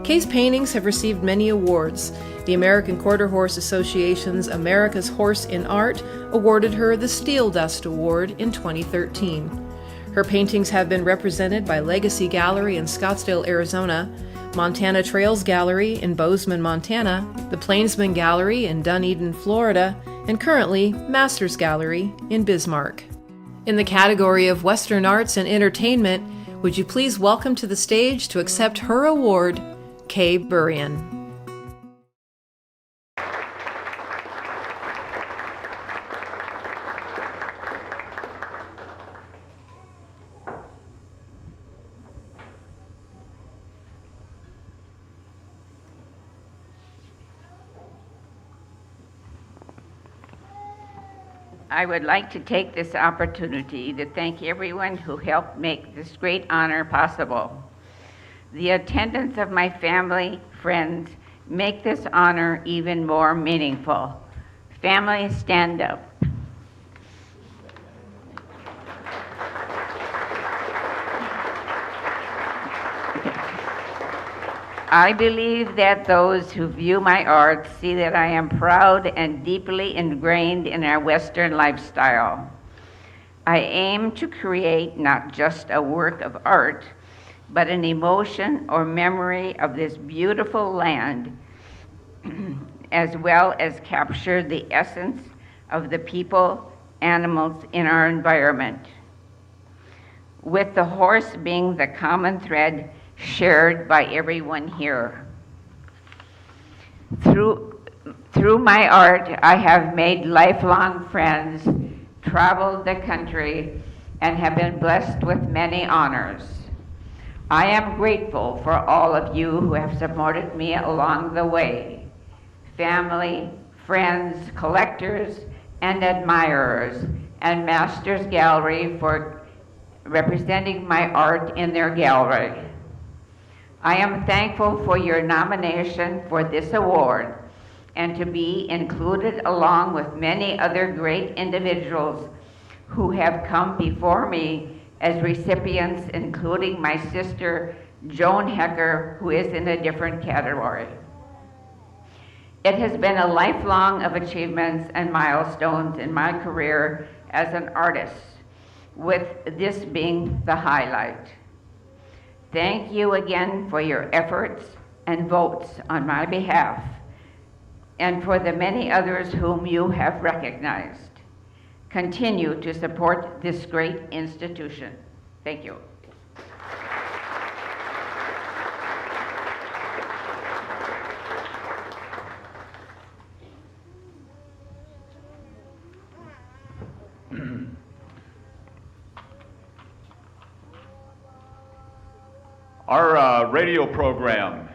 Kay's paintings have received many awards. The American Quarter Horse Association's America's Horse in Art awarded her the Steel Dust Award in 2013. Her paintings have been represented by Legacy Gallery in Scottsdale, Arizona, Montana Trails Gallery in Bozeman, Montana, the Plainsman Gallery in Dunedin, Florida, and currently Masters Gallery in Bismarck. In the category of Western Arts and Entertainment, would you please welcome to the stage to accept her award, Kay Burian. I would like to take this opportunity to thank everyone who helped make this great honor possible. The attendance of my family, friends, make this honor even more meaningful. Family, stand up. I believe that those who view my art see that I am proud and deeply ingrained in our Western lifestyle. I aim to create not just a work of art, but an emotion or memory of this beautiful land, as well as capture the essence of the people, animals in our environment. With the horse being the common thread shared by everyone here. Through my art, I have made lifelong friends, traveled the country, and have been blessed with many honors. I am grateful for all of you who have supported me along the way. Family, friends, collectors, and admirers, and Masters Gallery for representing my art in their gallery. I am thankful for your nomination for this award and to be included along with many other great individuals who have come before me as recipients, including my sister, Joan Hecker, who is in a different category. It has been a lifelong of achievements and milestones in my career as an artist, with this being the highlight. Thank you again for your efforts and votes on my behalf, and for the many others whom you have recognized. Continue to support this great institution. Thank you. Our radio program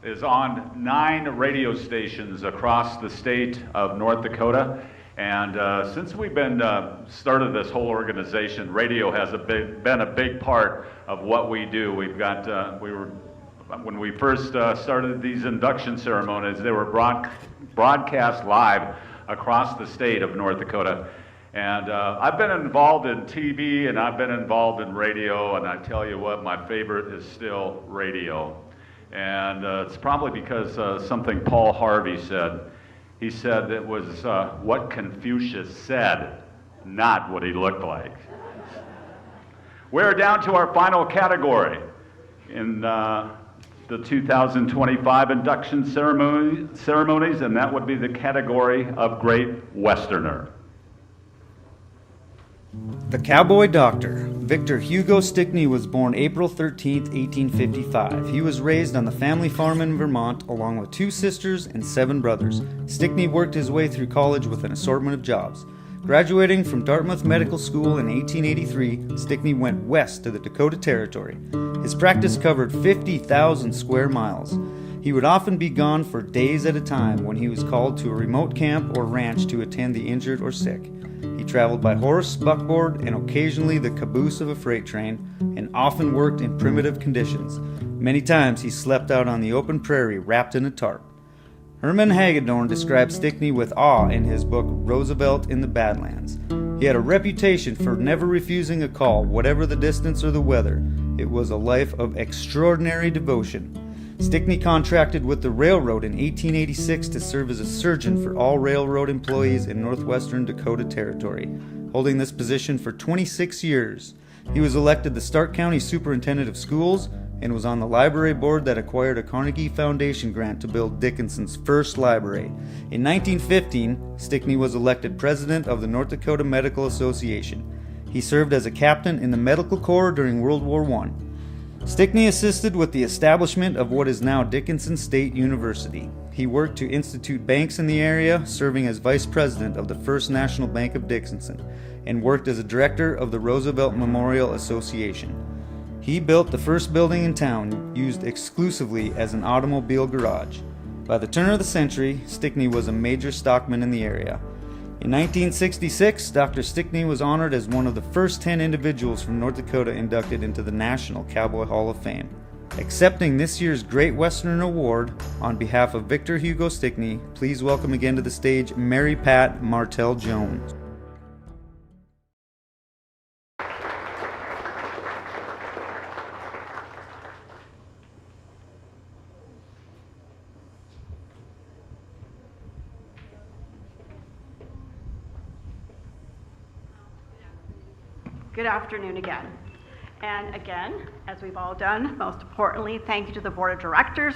is on 9 radio stations across the state of North Dakota, And since we've been started this whole organization, radio has been a big part of what we do. We've got, when we first started these induction ceremonies, they were broadcast live across the state of North Dakota. And I've been involved in TV and I've been involved in radio, and I tell you what, my favorite is still radio. And it's probably because something Paul Harvey said. He said it was what Confucius said, not what he looked like. We're down to our final category in the 2025 induction ceremonies, and that would be the category of Great Westerner. The Cowboy Doctor. Victor Hugo Stickney was born April 13, 1855. He was raised on the family farm in Vermont along with 2 sisters and 7 brothers. Stickney worked his way through college with an assortment of jobs. Graduating from Dartmouth Medical School in 1883, Stickney went west to the Dakota Territory. His practice covered 50,000 square miles. He would often be gone for days at a time when he was called to a remote camp or ranch to attend the injured or sick. He traveled by horse, buckboard, and occasionally the caboose of a freight train, and often worked in primitive conditions. Many times he slept out on the open prairie wrapped in a tarp. Herman Hagedorn described Stickney with awe in his book Roosevelt in the Badlands. He had a reputation for never refusing a call, whatever the distance or the weather. It was a life of extraordinary devotion. Stickney contracted with the railroad in 1886 to serve as a surgeon for all railroad employees in northwestern Dakota Territory, holding this position for 26 years. He was elected the Stark County Superintendent of Schools and was on the library board that acquired a Carnegie Foundation grant to build Dickinson's first library. In 1915, Stickney was elected president of the North Dakota Medical Association. He served as a captain in the Medical Corps during World War I. Stickney assisted with the establishment of what is now Dickinson State University. He worked to institute banks in the area, serving as vice president of the First National Bank of Dickinson, and worked as a director of the Roosevelt Memorial Association. He built the first building in town, used exclusively as an automobile garage. By the turn of the century, Stickney was a major stockman in the area. In 1966, Dr. Stickney was honored as one of the first 10 individuals from North Dakota inducted into the National Cowboy Hall of Fame. Accepting this year's Great Western Award, on behalf of Victor Hugo Stickney, please welcome again to the stage Mary Pat Martell Jones. Good afternoon again. And again, as we've all done, most importantly, thank you to the Board of Directors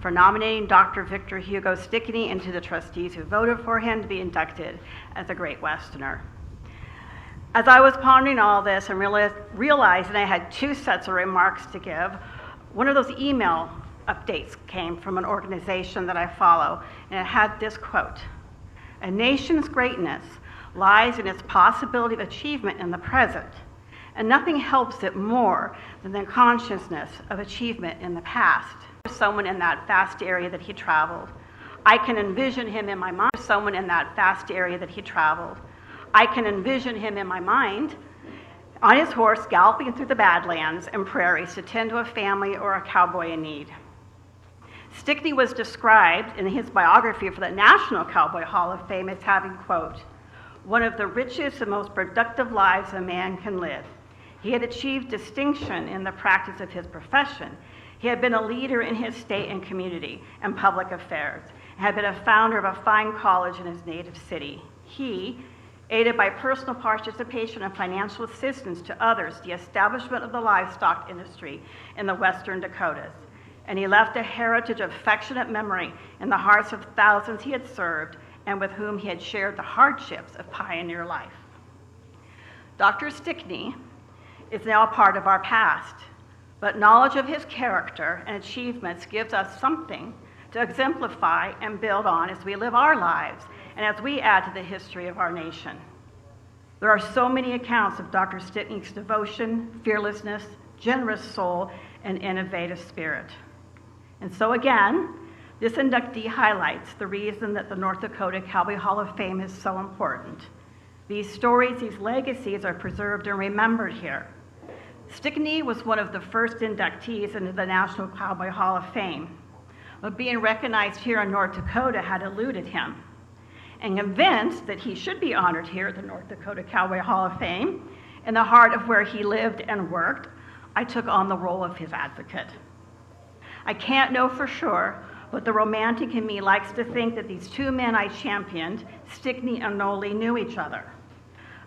for nominating Dr. Victor Hugo Stickney and to the trustees who voted for him to be inducted as a Great Westerner. As I was pondering all this and realizing I had 2 sets of remarks to give, one of those email updates came from an organization that I follow, and it had this quote: "A nation's greatness lies in its possibility of achievement in the present, and nothing helps it more than the consciousness of achievement in the past." Someone in that vast area that he traveled. I can envision him in my mind. Someone in that vast area that he traveled. I can envision him in my mind on his horse galloping through the Badlands and prairies to tend to a family or a cowboy in need. Stickney was described in his biography for the National Cowboy Hall of Fame as having, quote, "one of the richest and most productive lives a man can live. He had achieved distinction in the practice of his profession. He had been a leader in his state and community and public affairs, and had been a founder of a fine college in his native city. He, aided by personal participation and financial assistance to others, the establishment of the livestock industry in the Western Dakotas, and he left a heritage of affectionate memory in the hearts of thousands he had served and with whom he had shared the hardships of pioneer life." Dr. Stickney is now a part of our past, but knowledge of his character and achievements gives us something to exemplify and build on as we live our lives and as we add to the history of our nation. There are so many accounts of Dr. Stickney's devotion, fearlessness, generous soul, and innovative spirit. And so again, This inductee highlights the reason that the North Dakota Cowboy Hall of Fame is so important. These stories, these legacies are preserved and remembered here. Stickney was one of the first inductees into the National Cowboy Hall of Fame, but being recognized here in North Dakota had eluded him. And convinced that he should be honored here at the North Dakota Cowboy Hall of Fame, in the heart of where he lived and worked, I took on the role of his advocate. I can't know for sure, but the romantic in me likes to think that these two men I championed, Stickney and Noli, knew each other.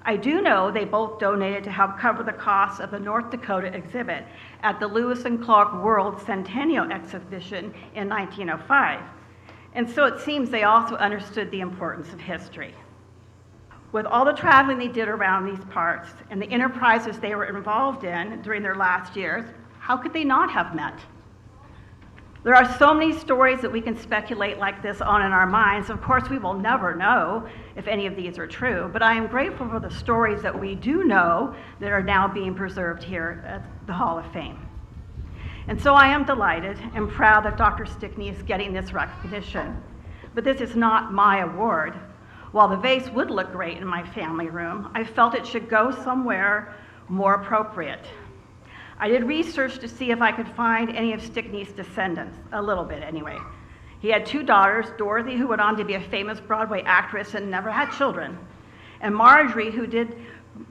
I do know they both donated to help cover the costs of the North Dakota exhibit at the Lewis and Clark World Centennial Exhibition in 1905. And so it seems they also understood the importance of history. With all the traveling they did around these parts and the enterprises they were involved in during their last years, how could they not have met? There are so many stories that we can speculate like this on in our minds. Of course, we will never know if any of these are true, but I am grateful for the stories that we do know that are now being preserved here at the Hall of Fame. And so I am delighted and proud that Dr. Stickney is getting this recognition. But this is not my award. While the vase would look great in my family room, I felt it should go somewhere more appropriate. I did research to see if I could find any of Stickney's descendants, a little bit anyway. He had two daughters, Dorothy, who went on to be a famous Broadway actress and never had children, and Marjorie, who did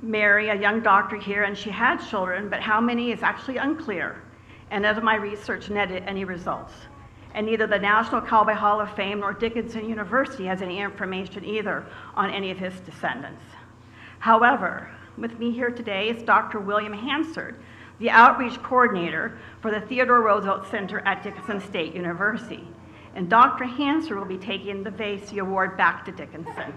marry a young doctor here and she had children, but how many is actually unclear. And none of my research netted any results. And neither the National Cowboy Hall of Fame nor Dickinson University has any information either on any of his descendants. However, with me here today is Dr. William Hansard, the outreach coordinator for the Theodore Roosevelt Center at Dickinson State University. And Dr. Hansard will be taking the Vasey Award back to Dickinson.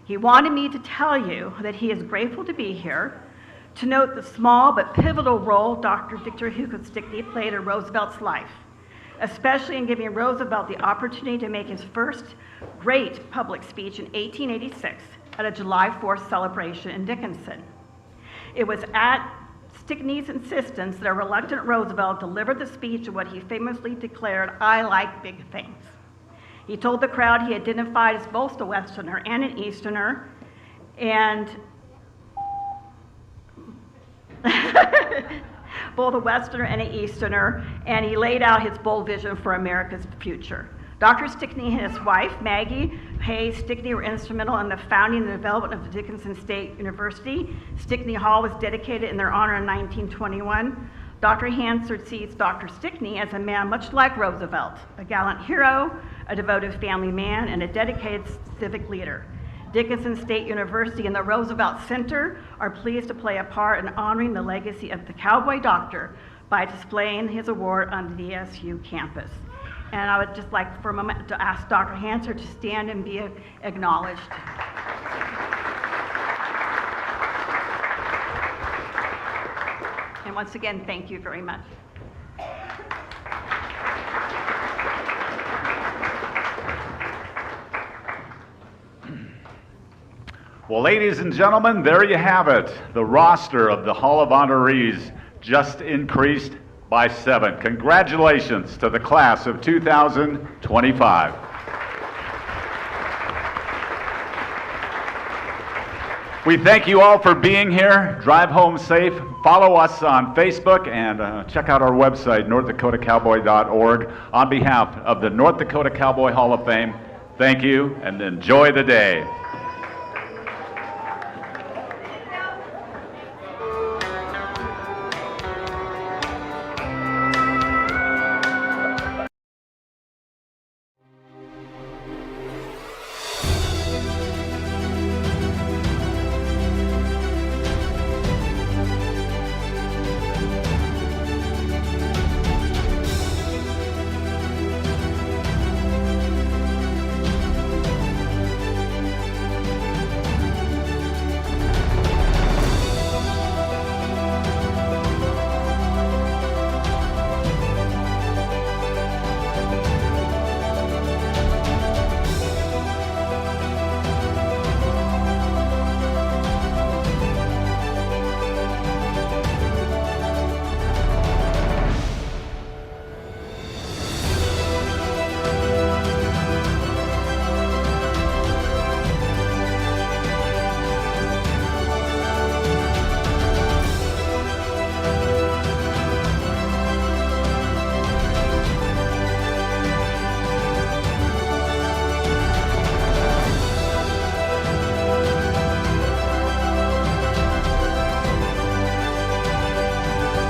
He wanted me to tell you that he is grateful to be here, to note the small but pivotal role Dr. Victor Hugo Stickney played in Roosevelt's life, especially in giving Roosevelt the opportunity to make his first great public speech in 1886 at a July 4th celebration in Dickinson. It was at Stickney's insistence that a reluctant Roosevelt delivered the speech of what he famously declared, "I like big things." He told the crowd he identified as both a Westerner and an Easterner, and both a Westerner and an Easterner, and he laid out his bold vision for America's future. Dr. Stickney and his wife, Maggie Hayes Stickney, were instrumental in the founding and development of the Dickinson State University. Stickney Hall was dedicated in their honor in 1921. Dr. Hansard sees Dr. Stickney as a man much like Roosevelt, a gallant hero, a devoted family man, and a dedicated civic leader. Dickinson State University and the Roosevelt Center are pleased to play a part in honoring the legacy of the Cowboy Doctor by displaying his award on the DSU campus. And I would just like for a moment to ask Dr. Hansard to stand and be acknowledged. And once again, thank you very much. Well, ladies and gentlemen, there you have it. The roster of the Hall of Honorees just increased by 7. Congratulations to the class of 2025. We thank you all for being here. Drive home safe. Follow us on Facebook and check out our website, northdakotacowboy.org. On behalf of the North Dakota Cowboy Hall of Fame, thank you and enjoy the day.